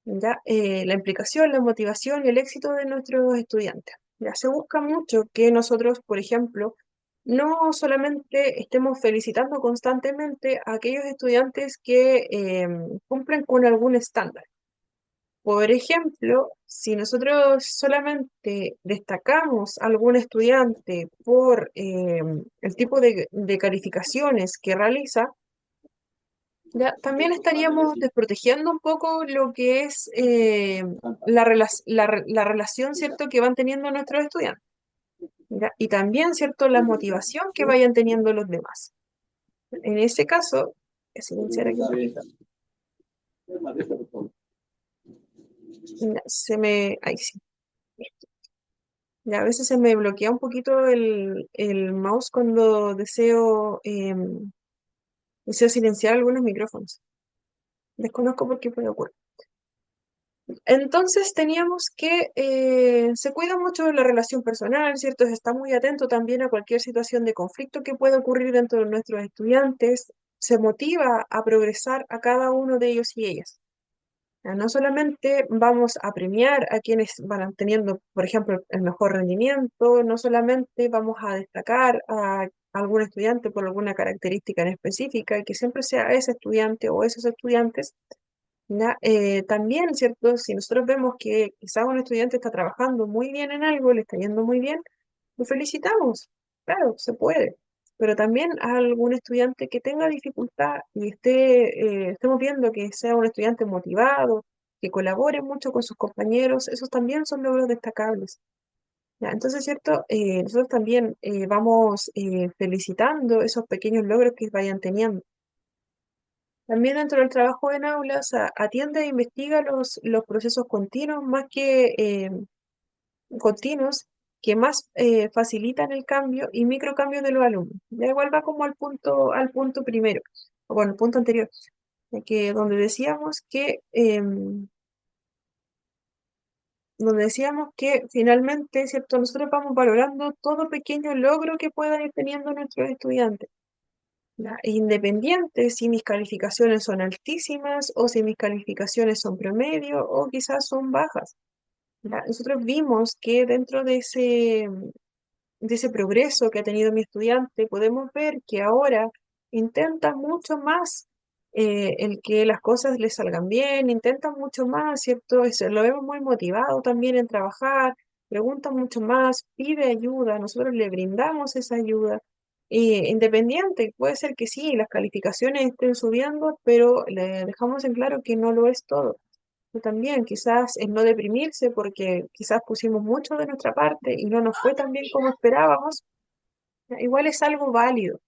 ¿Ya? La implicación, la motivación y el éxito de nuestros estudiantes. Ya se busca mucho que nosotros, por ejemplo, no solamente estemos felicitando constantemente a aquellos estudiantes que cumplen con algún estándar. Por ejemplo, si nosotros solamente destacamos a algún estudiante por el tipo de calificaciones que realiza, ya, también estaríamos desprotegiendo un poco lo que es la relación, ¿cierto?, que van teniendo nuestros estudiantes. ¿Ya? Y también, ¿cierto?, la motivación que vayan teniendo los demás. En ese caso, voy a silenciar aquí. Ya, ahí sí. Ya, a veces se me bloquea un poquito el mouse cuando deseo silenciar algunos micrófonos. Desconozco por qué puede ocurrir. Entonces teníamos que se cuida mucho de la relación personal, ¿cierto? Se está muy atento también a cualquier situación de conflicto que pueda ocurrir dentro de nuestros estudiantes. Se motiva a progresar a cada uno de ellos y ellas. No solamente vamos a premiar a quienes van teniendo, por ejemplo, el mejor rendimiento, no solamente vamos a destacar a algún estudiante por alguna característica en específica, y que siempre sea ese estudiante o esos estudiantes. ¿Ya? También, ¿cierto? Si nosotros vemos que quizás un estudiante está trabajando muy bien en algo, le está yendo muy bien, lo felicitamos. Claro, se puede. Pero también a algún estudiante que tenga dificultad y estemos viendo que sea un estudiante motivado, que colabore mucho con sus compañeros, esos también son logros destacables. ¿Ya? Entonces, ¿cierto? Nosotros también vamos felicitando esos pequeños logros que vayan teniendo. También dentro del trabajo en aulas atiende e investiga los procesos continuos, más que continuos, que más facilitan el cambio y microcambios de los alumnos. Ya igual va como al punto primero, o bueno, el punto anterior, de que donde decíamos que finalmente, ¿cierto? Nosotros vamos valorando todo pequeño logro que puedan ir teniendo nuestros estudiantes. ¿Ya? Independiente si mis calificaciones son altísimas o si mis calificaciones son promedio o quizás son bajas. ¿Ya? Nosotros vimos que dentro de ese progreso que ha tenido mi estudiante, podemos ver que ahora intenta mucho más el que las cosas le salgan bien, intenta mucho más, ¿cierto? Lo vemos muy motivado también en trabajar, pregunta mucho más, pide ayuda, nosotros le brindamos esa ayuda. Independiente, puede ser que sí, las calificaciones estén subiendo, pero le dejamos en claro que no lo es todo. Y también quizás es no deprimirse porque quizás pusimos mucho de nuestra parte y no nos fue tan bien como esperábamos. Igual es algo válido,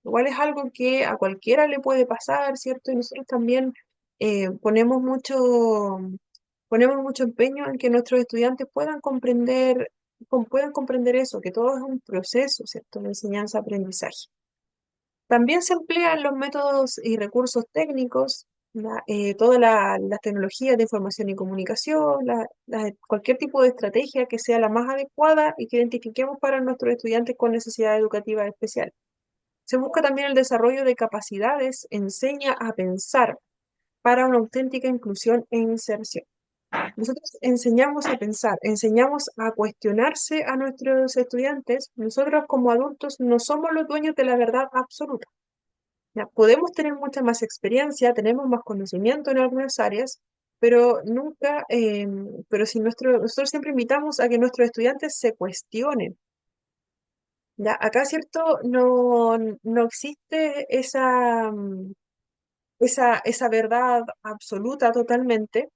igual es algo que a cualquiera le puede pasar, ¿cierto? Y nosotros también eh, ponemos mucho, ponemos mucho empeño en que nuestros estudiantes puedan comprender eso, que todo es un proceso, ¿cierto? De enseñanza-aprendizaje. También se emplean los métodos y recursos técnicos, todas las tecnologías de información y comunicación, cualquier tipo de estrategia que sea la más adecuada y que identifiquemos para nuestros estudiantes con necesidades educativas especiales. Se busca también el desarrollo de capacidades, enseña a pensar para una auténtica inclusión e inserción. Nosotros enseñamos a pensar, enseñamos a cuestionarse a nuestros estudiantes. Nosotros como adultos no somos los dueños de la verdad absoluta. Ya, podemos tener mucha más experiencia, tenemos más conocimiento en algunas áreas, pero nunca, pero si nosotros siempre invitamos a que nuestros estudiantes se cuestionen. Ya, acá, ¿cierto? No existe esa verdad absoluta totalmente.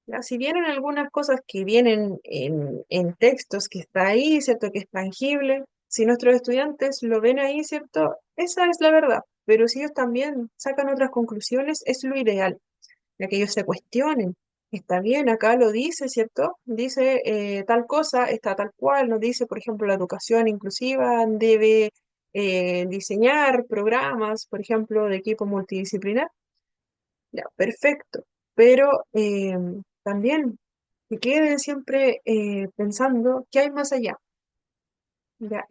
¿Ya? Si vienen algunas cosas que vienen en textos que está ahí, ¿cierto? Que es tangible, si nuestros estudiantes lo ven ahí, ¿cierto? Esa es la verdad. Pero si ellos también sacan otras conclusiones, es lo ideal, ya que ellos se cuestionen. Está bien, acá lo dice, ¿cierto? Dice tal cosa, está tal cual, nos dice, por ejemplo, la educación inclusiva debe diseñar programas, por ejemplo, de equipo multidisciplinar. Ya, perfecto. Pero también que queden siempre pensando qué hay más allá. Ya,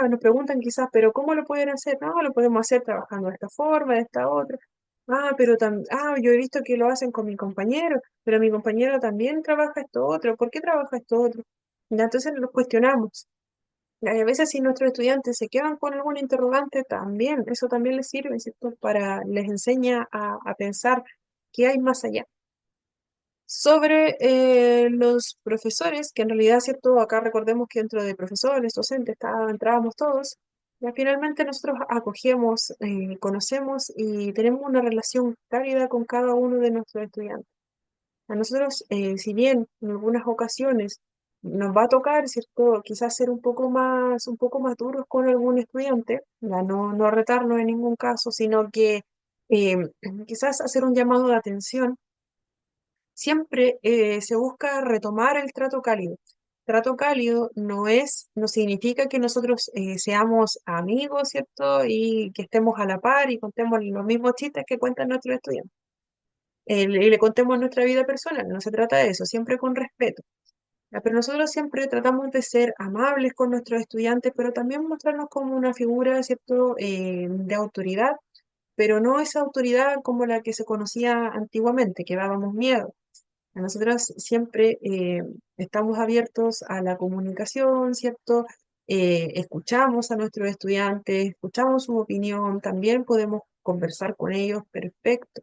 nos preguntan quizás, pero ¿cómo lo pueden hacer? No, lo podemos hacer trabajando de esta forma, de esta otra. Yo he visto que lo hacen con mi compañero, pero mi compañero también trabaja esto otro. ¿Por qué trabaja esto otro? Ya, entonces los cuestionamos. Ya, y a veces si nuestros estudiantes se quedan con algún interrogante, también, eso también les sirve, ¿cierto? Les enseña a pensar qué hay más allá. Sobre los profesores, que en realidad, ¿cierto? Acá recordemos que dentro de profesores, docentes, entrábamos todos. Ya finalmente nosotros acogemos, conocemos y tenemos una relación cálida con cada uno de nuestros estudiantes. A nosotros, si bien en algunas ocasiones nos va a tocar, ¿cierto? Quizás ser un poco más duros con algún estudiante, ya no retarnos en ningún caso, sino que eh, quizás hacer un llamado de atención. Siempre se busca retomar el trato cálido. Trato cálido no significa que nosotros seamos amigos, ¿cierto? Y que estemos a la par y contemos los mismos chistes que cuentan nuestros estudiantes. Y le contemos nuestra vida personal. No se trata de eso, siempre con respeto. Ya, pero nosotros siempre tratamos de ser amables con nuestros estudiantes, pero también mostrarnos como una figura, ¿cierto? De autoridad, pero no esa autoridad como la que se conocía antiguamente, que dábamos miedo. Nosotros siempre estamos abiertos a la comunicación, ¿cierto? Escuchamos a nuestros estudiantes, escuchamos su opinión, también podemos conversar con ellos, perfecto,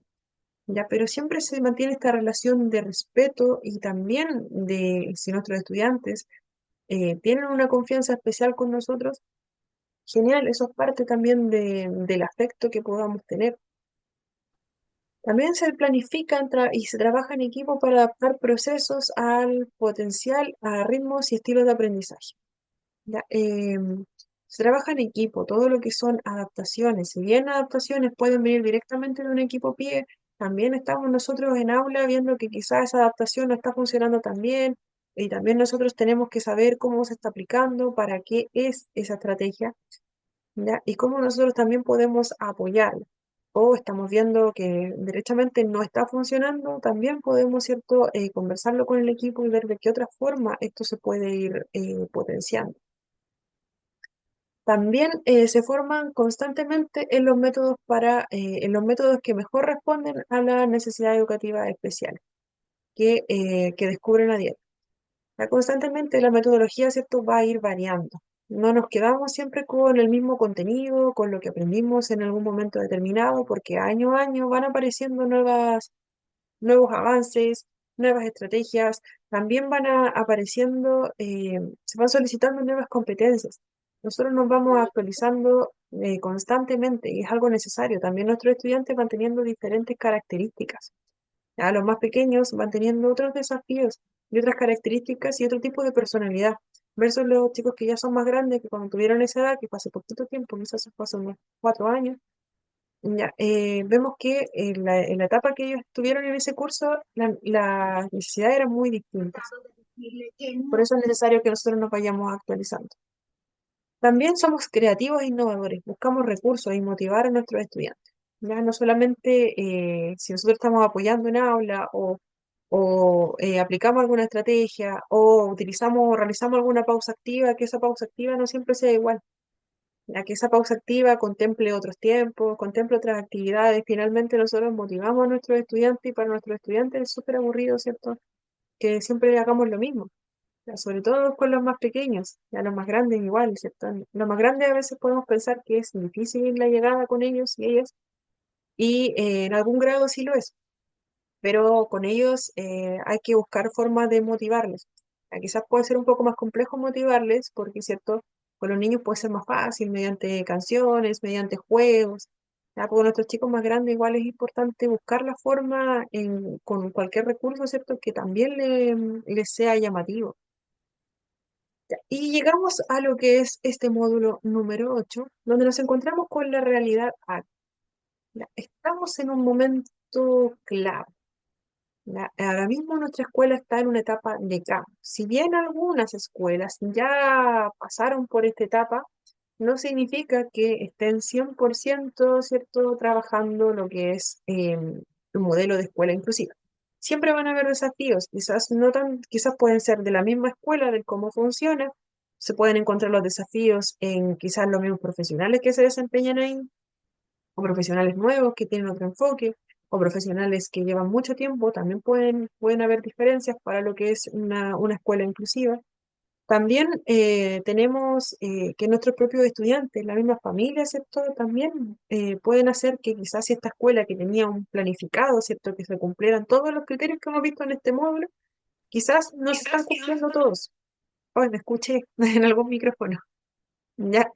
¿ya? Pero siempre se mantiene esta relación de respeto y también de si nuestros estudiantes tienen una confianza especial con nosotros, genial, eso es parte también del afecto que podamos tener. También se planifican y se trabaja en equipo para adaptar procesos al potencial, a ritmos y estilos de aprendizaje. ¿Ya? Se trabaja en equipo, todo lo que son adaptaciones. Si bien adaptaciones pueden venir directamente de un equipo PIE, también estamos nosotros en aula viendo que quizás esa adaptación no está funcionando tan bien. y también nosotros tenemos que saber cómo se está aplicando, para qué es esa estrategia, ¿ya? Y cómo nosotros también podemos apoyarla. O estamos viendo que derechamente no está funcionando, también podemos, ¿cierto?, conversarlo con el equipo y ver de qué otra forma esto se puede ir potenciando. También se forman constantemente en los métodos que mejor responden a las necesidades educativas especiales que descubren a diario. Constantemente la metodología, ¿cierto?, va a ir variando. No nos quedamos siempre con el mismo contenido, con lo que aprendimos en algún momento determinado, porque año a año van apareciendo nuevos avances, nuevas estrategias, también van apareciendo, se van solicitando nuevas competencias. Nosotros nos vamos actualizando constantemente y es algo necesario. También nuestros estudiantes van teniendo diferentes características. A los más pequeños van teniendo otros desafíos y otras características y otro tipo de personalidad, versus los chicos que ya son más grandes, que cuando tuvieron esa edad, que fue hace poquito tiempo, quizás fue hace unos 4 años, ya, vemos que en la etapa que ellos estuvieron en ese curso, las necesidades eran muy distintas. Por eso es necesario que nosotros nos vayamos actualizando. También somos creativos e innovadores, buscamos recursos y motivar a nuestros estudiantes. Ya no solamente si nosotros estamos apoyando en aula o aplicamos alguna estrategia o realizamos alguna pausa activa, que esa pausa activa no siempre sea igual, ya que esa pausa activa contemple otros tiempos, contemple otras actividades. Finalmente nosotros motivamos a nuestros estudiantes y para nuestros estudiantes es súper aburrido, ¿cierto?, que siempre hagamos lo mismo, ya, sobre todo con los más pequeños, ya los más grandes igual, ¿cierto? Los más grandes a veces podemos pensar que es difícil la llegada con ellos y ellas, y en algún grado sí lo es, pero con ellos hay que buscar formas de motivarles. Quizás puede ser un poco más complejo motivarles, porque, ¿cierto?, con los niños puede ser más fácil mediante canciones, mediante juegos. Ya, con nuestros chicos más grandes igual es importante buscar la forma con cualquier recurso, ¿cierto?, que también les sea llamativo. Ya, y llegamos a lo que es este módulo número 8, donde nos encontramos con la realidad actual. Ya, estamos en un momento clave. Ahora mismo nuestra escuela está en una etapa de cambio. Si bien algunas escuelas ya pasaron por esta etapa, no significa que estén 100%, ¿cierto?, trabajando lo que es un modelo de escuela inclusiva. Siempre van a haber desafíos, quizás no tan, quizás pueden ser de la misma escuela, de cómo funciona, se pueden encontrar los desafíos en quizás los mismos profesionales que se desempeñan ahí, o profesionales nuevos que tienen otro enfoque, o profesionales que llevan mucho tiempo, también pueden haber diferencias para lo que es una escuela inclusiva. También tenemos que nuestros propios estudiantes, la misma familia, ¿cierto?, también pueden hacer que quizás si esta escuela que tenía un planificado, ¿cierto?, que se cumplieran todos los criterios que hemos visto en este módulo, quizás no se están cumpliendo todos. Hoy me escuché en algún micrófono. ¿Ya?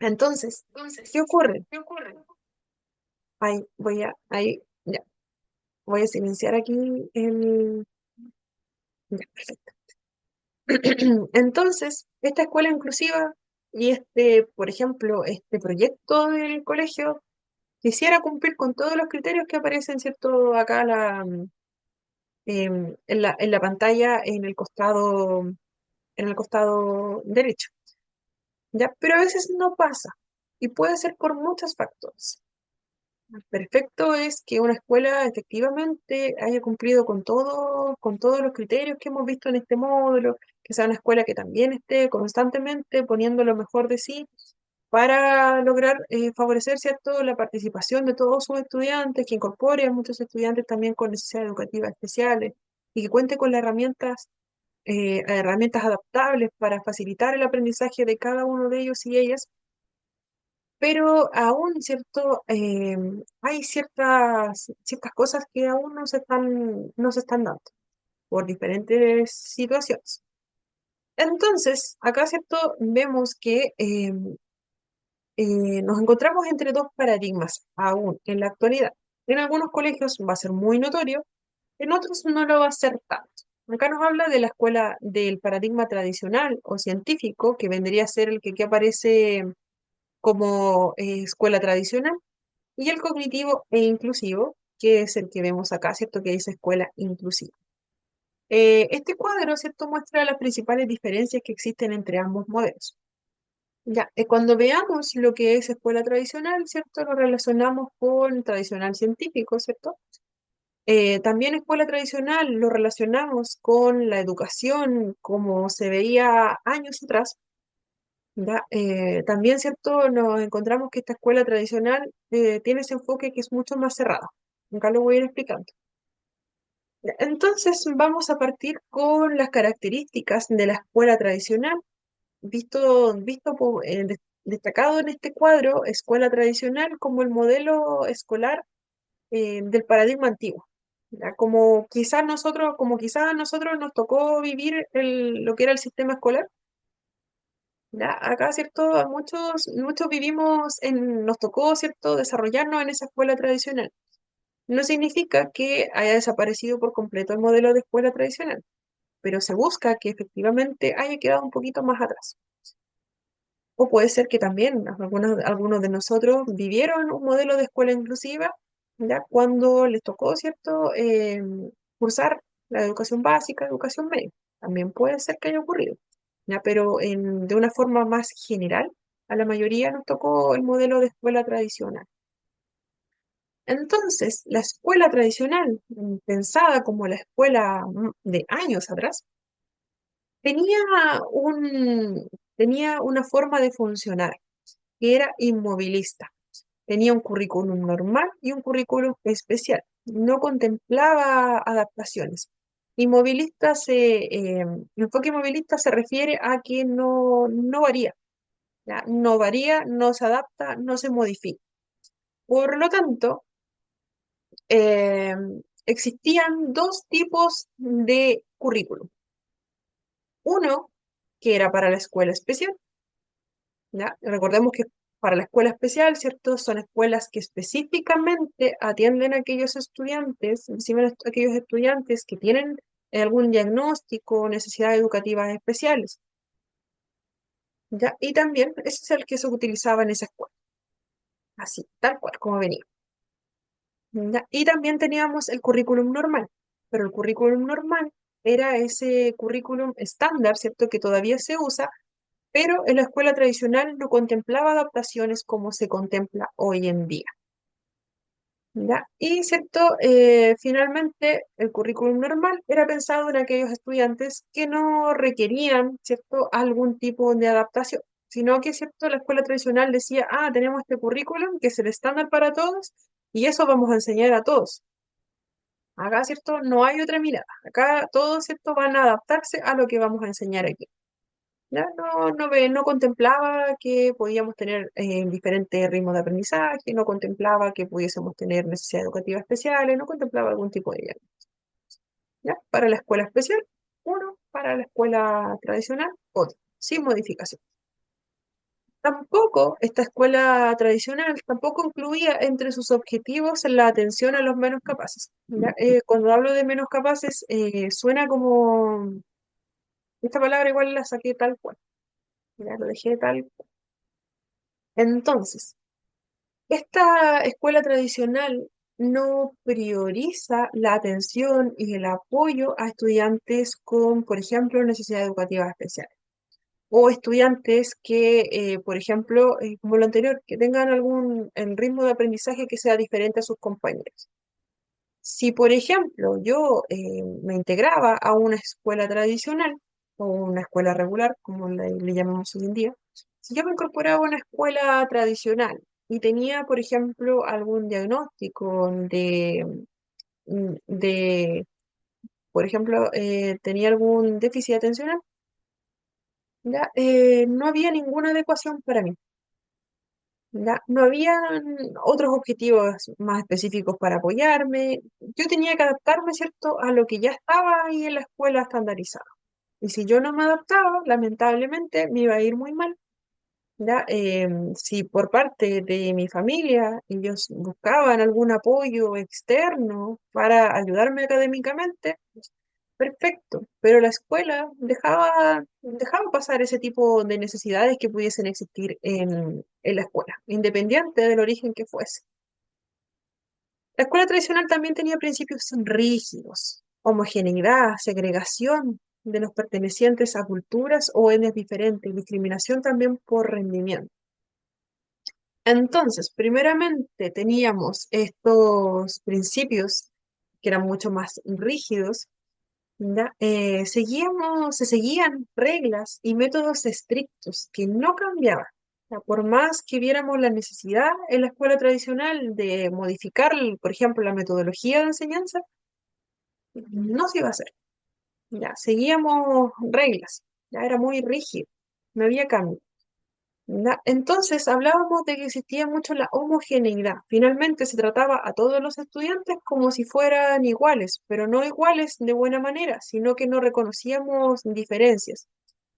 Entonces, ¿qué ocurre? Ya, voy a silenciar aquí ya, perfecto. Entonces, esta escuela inclusiva y por ejemplo, este proyecto del colegio quisiera cumplir con todos los criterios que aparecen, ¿cierto?, acá en la pantalla en el costado derecho, ¿ya? Pero a veces no pasa y puede ser por muchos factores. Perfecto es que una escuela efectivamente haya cumplido con todos los criterios que hemos visto en este módulo, que sea una escuela que también esté constantemente poniendo lo mejor de sí para lograr favorecer, ¿cierto?, la participación de todos sus estudiantes, que incorpore a muchos estudiantes también con necesidades educativas especiales y que cuente con las herramientas adaptables para facilitar el aprendizaje de cada uno de ellos y ellas, pero aún, ¿cierto? Hay ciertas cosas que aún no se están dando por diferentes situaciones. Entonces, acá, ¿cierto?, vemos que nos encontramos entre dos paradigmas aún en la actualidad. En algunos colegios va a ser muy notorio, en otros no lo va a ser tanto. Acá nos habla de la escuela del paradigma tradicional o científico, que vendría a ser el que aquí aparece como escuela tradicional, y el cognitivo e inclusivo, que es el que vemos acá, ¿cierto?, que dice escuela inclusiva. Este cuadro, ¿cierto?, muestra las principales diferencias que existen entre ambos modelos. Ya, cuando veamos lo que es escuela tradicional, ¿cierto? Lo relacionamos con tradicional científico, ¿cierto? También escuela tradicional lo relacionamos con la educación como se veía años atrás, ¿ya? También, ¿cierto? Nos encontramos que esta escuela tradicional tiene ese enfoque que es mucho más cerrado. Acá lo voy a ir explicando. Ya, entonces vamos a partir con las características de la escuela tradicional, destacado en este cuadro, escuela tradicional como el modelo escolar del paradigma antiguo. ¿Ya? Como quizás a nosotros nos tocó vivir lo que era el sistema escolar, ¿ya? Acá, ¿cierto? A muchos nos tocó, ¿cierto?, desarrollarnos en esa escuela tradicional. No significa que haya desaparecido por completo el modelo de escuela tradicional, pero se busca que efectivamente haya quedado un poquito más atrás. O puede ser que también algunos de nosotros vivieron un modelo de escuela inclusiva, ya cuando les tocó, ¿cierto?, cursar la educación básica, educación media. También puede ser que haya ocurrido, ya, pero de una forma más general, a la mayoría nos tocó el modelo de escuela tradicional. Entonces, la escuela tradicional, pensada como la escuela de años atrás, tenía tenía una forma de funcionar que era inmovilista. Tenía un currículum normal y un currículum especial. No contemplaba adaptaciones. Enfoque inmovilista se refiere a que no varía, ¿ya? No varía, no se adapta, no se modifica. Por lo tanto, eh, existían dos tipos de currículum. Uno que era para la escuela especial, ¿ya? Recordemos que para la escuela especial, ¿cierto? Son escuelas que específicamente atienden a aquellos estudiantes, encima de aquellos estudiantes que tienen algún diagnóstico o necesidades educativas especiales, ¿ya? Y también ese es el que se utilizaba en esa escuela, así, tal cual, como venía, ¿ya? Y también teníamos el currículum normal, pero el currículum normal era ese currículum estándar, ¿cierto? Que todavía se usa, pero en la escuela tradicional no contemplaba adaptaciones como se contempla hoy en día. ¿Ya? Y cierto, finalmente el currículum normal era pensado en aquellos estudiantes que no requerían, ¿cierto?, algún tipo de adaptación, sino que, ¿cierto?, la escuela tradicional decía, tenemos este currículum que es el estándar para todos y eso vamos a enseñar a todos. Acá, ¿cierto?, no hay otra mirada. Acá todos, ¿cierto?, van a adaptarse a lo que vamos a enseñar aquí. Ya no contemplaba que podíamos tener diferentes ritmos de aprendizaje, no contemplaba que pudiésemos tener necesidades educativas especiales, no contemplaba algún tipo de diálogo. ¿Ya? Para la escuela especial, uno, para la escuela tradicional, otro, sin modificación. Tampoco esta escuela tradicional tampoco incluía entre sus objetivos la atención a los menos capaces. ¿Ya? Cuando hablo de menos capaces, suena como, esta palabra igual la saqué tal cual, ya lo dejé tal. Entonces, esta escuela tradicional no prioriza la atención y el apoyo a estudiantes con, por ejemplo, necesidades educativas especiales. O estudiantes que, por ejemplo, como lo anterior, que tengan el ritmo de aprendizaje que sea diferente a sus compañeros. Si, por ejemplo, yo me integraba a una escuela tradicional o una escuela regular, como le llamamos hoy en día, si yo me incorporaba a una escuela tradicional y tenía, por ejemplo, algún diagnóstico de por ejemplo, tenía algún déficit atencional, ya, no había ninguna adecuación para mí. ¿Ya? No había otros objetivos más específicos para apoyarme. Yo tenía que adaptarme, ¿cierto?, a lo que ya estaba ahí en la escuela estandarizada. Y si yo no me adaptaba, lamentablemente me iba a ir muy mal. ¿Ya? Si por parte de mi familia ellos buscaban algún apoyo externo para ayudarme académicamente, perfecto, pero la escuela dejaba pasar ese tipo de necesidades que pudiesen existir en la escuela, independiente del origen que fuese. La escuela tradicional también tenía principios rígidos. homogeneidad, segregación de los pertenecientes a culturas o etnias diferentes, discriminación también por rendimiento. Entonces, primeramente teníamos estos principios que eran mucho más rígidos, ¿ya? Se seguían reglas y métodos estrictos que no cambiaban. O sea, por más que viéramos la necesidad en la escuela tradicional de modificar, por ejemplo, la metodología de enseñanza, no se iba a hacer. Ya, seguíamos reglas, ya era muy rígido, no había cambio. Entonces hablábamos de que existía mucho la homogeneidad. Finalmente se trataba a todos los estudiantes como si fueran iguales, pero no iguales de buena manera, sino que no reconocíamos diferencias.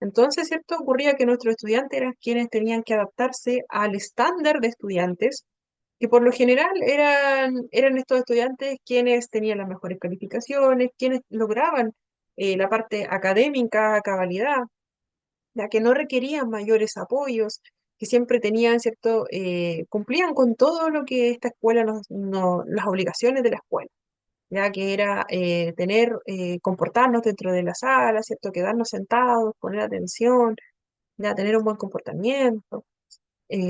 Entonces, ¿cierto? Ocurría que nuestros estudiantes eran quienes tenían que adaptarse al estándar de estudiantes, que por lo general eran estos estudiantes quienes tenían las mejores calificaciones, quienes lograban la parte académica, cabalidad, ya que no requerían mayores apoyos, que siempre tenían, ¿cierto? Cumplían con todo lo que esta escuela las obligaciones de la escuela, ya que era comportarnos dentro de la sala, ¿cierto? Quedarnos sentados, poner atención, ya tener un buen comportamiento,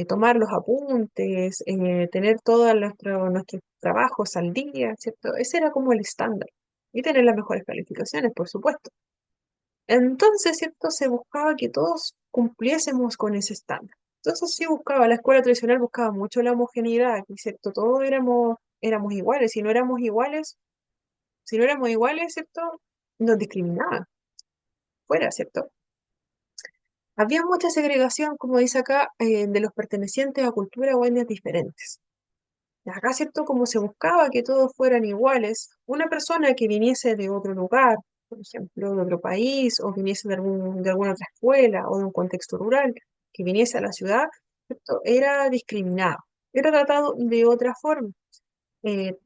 tomar los apuntes, tener todos nuestros trabajos al día, ¿cierto? Ese era como el estándar. Y tener las mejores calificaciones, por supuesto. Entonces, ¿cierto? Se buscaba que todos cumpliésemos con ese estándar. Entonces sí buscaba, la escuela tradicional buscaba mucho la homogeneidad, que, ¿cierto? Todos éramos iguales. Si no éramos iguales, ¿cierto? Nos discriminaban, fuera, ¿cierto? Había mucha segregación, como dice acá, de los pertenecientes a culturas o etnias diferentes. Acá, ¿cierto? Como se buscaba que todos fueran iguales, una persona que viniese de otro lugar, por ejemplo, de otro país, o viniese de alguna otra escuela o de un contexto rural, que viniese a la ciudad, ¿cierto? Era discriminado, era tratado de otra forma.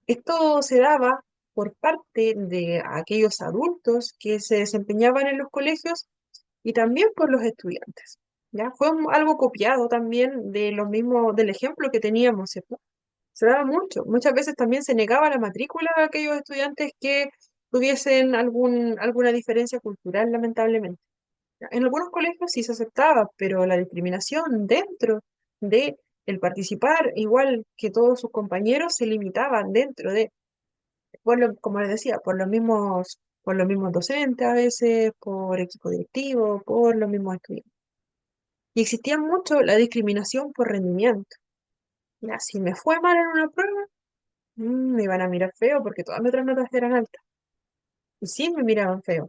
Esto se daba por parte de aquellos adultos que se desempeñaban en los colegios y también por los estudiantes. ¿Ya? Fue algo copiado también de lo mismo, del ejemplo que teníamos, ¿cierto? Se daba mucho. Muchas veces también se negaba la matrícula a aquellos estudiantes que tuviesen alguna diferencia cultural, lamentablemente. En algunos colegios sí se aceptaba, pero la discriminación dentro de el participar, igual que todos sus compañeros, se limitaban dentro de, como les decía, por los mismos docentes a veces, por equipo directivo, por los mismos estudiantes. Y existía mucho la discriminación por rendimiento. Ya, si me fue mal en una prueba, me iban a mirar feo porque todas mis otras notas eran altas. Y sí, me miraban feo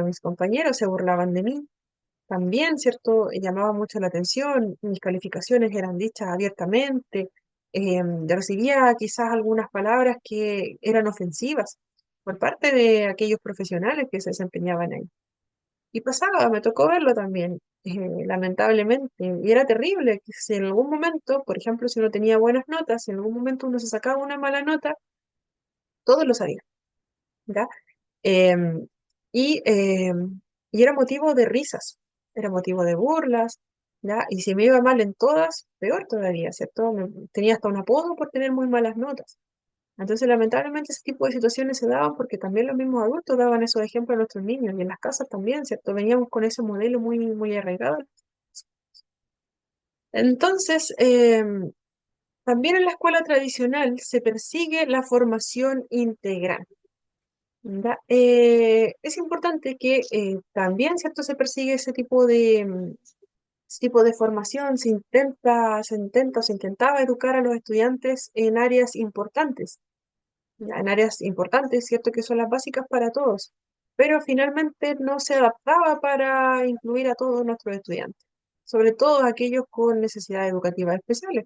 mis compañeros, se burlaban de mí. También, ¿cierto? Llamaba mucho la atención, mis calificaciones eran dichas abiertamente, recibía quizás algunas palabras que eran ofensivas por parte de aquellos profesionales que se desempeñaban ahí. Y pasaba, me tocó verlo también, lamentablemente, y era terrible que si en algún momento, por ejemplo, si uno tenía buenas notas, si en algún momento uno se sacaba una mala nota, todos lo sabían, ¿ya? Em, y, em, y era motivo de risas, era motivo de burlas, ¿ya? Y si me iba mal en todas, peor todavía, ¿cierto? Tenía hasta un apodo por tener muy malas notas. Entonces, lamentablemente, ese tipo de situaciones se daban porque también los mismos adultos daban esos ejemplos a nuestros niños y en las casas también, ¿cierto? Veníamos con ese modelo muy, muy arraigado. Entonces, también en la escuela tradicional se persigue la formación integral. ¿Ya? Es importante que también, ¿cierto? Se persigue ese tipo de formación, se intentaba educar a los estudiantes en áreas importantes, ¿ya? En áreas importantes, ¿cierto? Que son las básicas para todos, pero finalmente no se adaptaba para incluir a todos nuestros estudiantes, sobre todo aquellos con necesidades educativas especiales.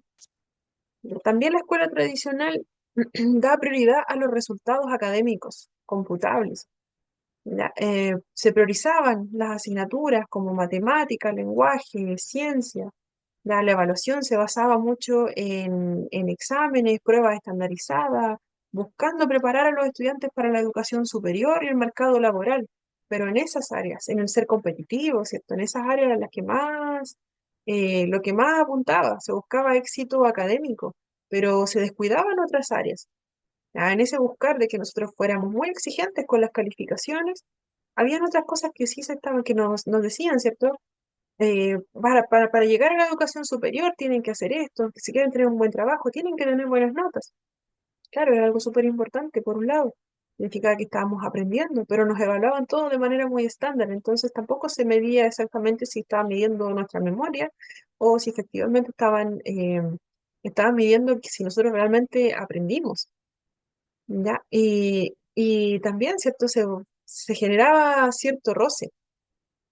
También la escuela tradicional da prioridad a los resultados académicos, computables. Se priorizaban las asignaturas como matemática, lenguaje, ciencia. La evaluación se basaba mucho en exámenes, pruebas estandarizadas, buscando preparar a los estudiantes para la educación superior y el mercado laboral. Pero en esas áreas, en el ser competitivo, ¿cierto? En esas áreas en las que lo que más apuntaba, se buscaba éxito académico, pero se descuidaban otras áreas. En ese buscar de que nosotros fuéramos muy exigentes con las calificaciones, habían otras cosas que sí se estaban, que nos decían, ¿cierto? Para llegar a la educación superior tienen que hacer esto, si quieren tener un buen trabajo, tienen que tener buenas notas. Claro, era algo súper importante, por un lado. Significaba que estábamos aprendiendo, pero nos evaluaban todo de manera muy estándar, entonces tampoco se medía exactamente si estaban midiendo nuestra memoria o si efectivamente estaban midiendo que si nosotros realmente aprendimos, ¿ya? Y también, ¿cierto? Se generaba cierto roce.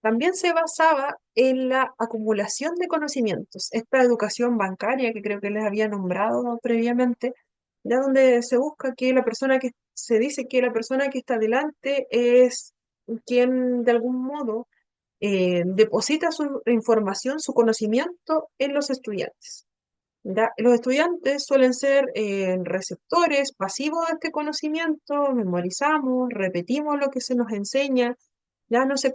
También se basaba en la acumulación de conocimientos, esta educación bancaria que creo que les había nombrado previamente, ya donde se busca que la persona que se dice que la persona que está delante es quien de algún modo deposita su información, su conocimiento en los estudiantes. ¿Ya? Los estudiantes suelen ser receptores pasivos de este conocimiento, memorizamos, repetimos lo que se nos enseña, ya no se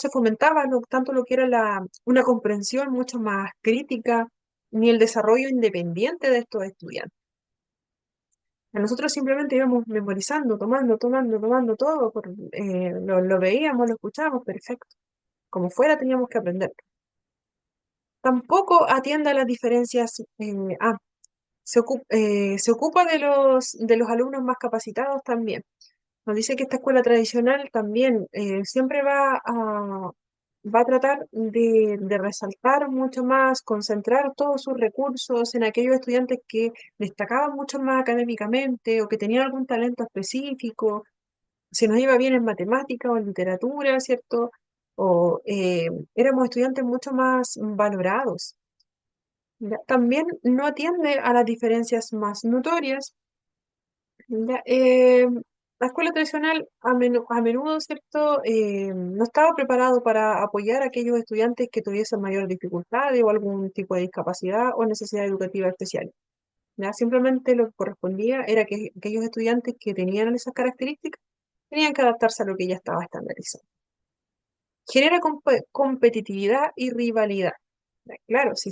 fomentaba tanto lo que era una comprensión mucho más crítica, ni el desarrollo independiente de estos estudiantes. A nosotros simplemente íbamos memorizando, tomando todo, lo veíamos, lo escuchábamos, perfecto. Como fuera teníamos que aprender. Tampoco atiende a las diferencias. Se ocupa de los alumnos más capacitados también. Nos dice que esta escuela tradicional también siempre va a tratar de resaltar mucho más, concentrar todos sus recursos en aquellos estudiantes que destacaban mucho más académicamente o que tenían algún talento específico, si nos iba bien en matemática o en literatura, ¿cierto? O éramos estudiantes mucho más valorados. ¿Ya? También no atiende a las diferencias más notorias. ¿Ya? La escuela tradicional a menudo, ¿cierto? No estaba preparado para apoyar a aquellos estudiantes que tuviesen mayor dificultad o algún tipo de discapacidad o necesidad educativa especial. ¿Ya? Simplemente lo que correspondía era que aquellos estudiantes que tenían esas características tenían que adaptarse a lo que ya estaba estandarizado. Genera competitividad y rivalidad. Claro, si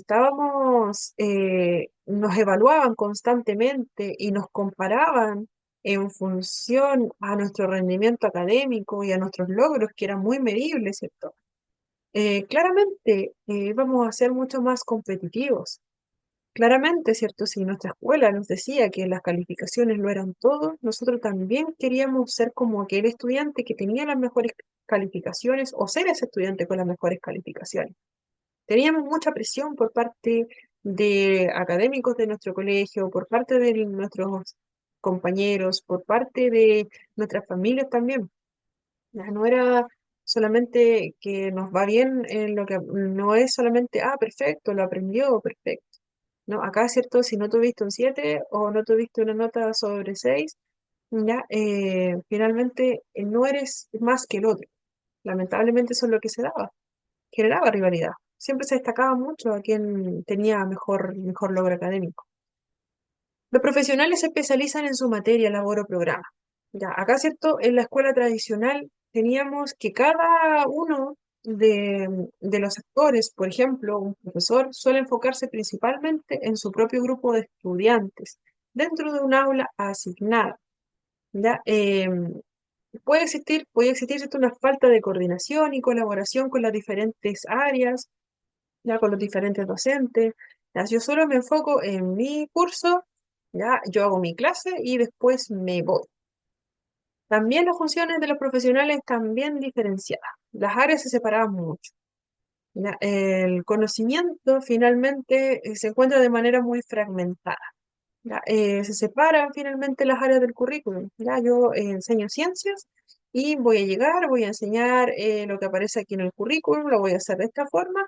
nos evaluaban constantemente y nos comparaban en función a nuestro rendimiento académico y a nuestros logros, que eran muy medibles, ¿cierto? Claramente vamos a ser mucho más competitivos. Claramente, ¿cierto? Si nuestra escuela nos decía que las calificaciones lo eran todo, nosotros también queríamos ser como aquel estudiante que tenía las mejores calificaciones o ser ese estudiante con las mejores calificaciones. Teníamos mucha presión por parte de académicos de nuestro colegio, por parte de nuestros compañeros, por parte de nuestras familias también. Ya no era solamente que nos va bien en lo que no es solamente, perfecto, lo aprendió, perfecto. No, acá es cierto, si no tuviste un 7 o no tuviste una nota sobre 6 ya finalmente no eres más que el otro. Lamentablemente eso es lo que se daba, generaba rivalidad. Siempre se destacaba mucho a quien tenía mejor logro académico. Los profesionales se especializan en su materia, labor o programa. Ya, acá, ¿cierto? En la escuela tradicional teníamos que cada uno de los actores, por ejemplo, un profesor, suele enfocarse principalmente en su propio grupo de estudiantes dentro de un aula asignada. ¿Ya? Puede existir, ¿cierto? Una falta de coordinación y colaboración con las diferentes áreas, ya con los diferentes docentes. Ya, si yo solo me enfoco en mi curso, ya yo hago mi clase y después me voy. También las funciones de los profesionales están bien diferenciadas. Las áreas se separaban mucho. Ya, el conocimiento finalmente se encuentra de manera muy fragmentada. Ya, se separan finalmente las áreas del currículum. Ya, yo enseño ciencias y voy a llegar, voy a enseñar lo que aparece aquí en el currículum, lo voy a hacer de esta forma.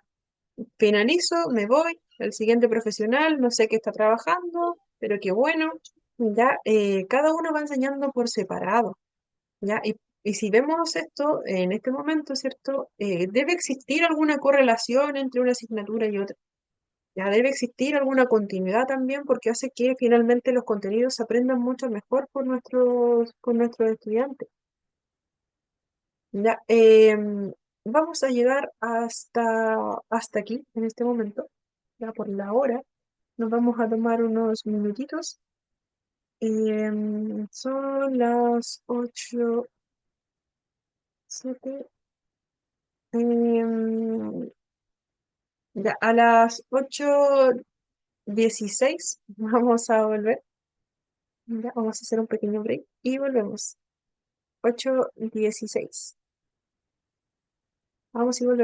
Finalizo, me voy, el siguiente profesional, no sé qué está trabajando, pero qué bueno. Ya, cada uno va enseñando por separado. Ya, y si vemos esto en este momento, ¿cierto? Debe existir alguna correlación entre una asignatura y otra. Ya debe existir alguna continuidad también porque hace que finalmente los contenidos se aprendan mucho mejor con nuestros estudiantes. Ya, vamos a llegar hasta aquí en este momento, ya por la hora. Nos vamos a tomar unos minutitos Son las 8:07. em, ya, a las 8:16 vamos a volver. Ya, vamos a hacer un pequeño break y volvemos. 8:16. Vamos y volvemos.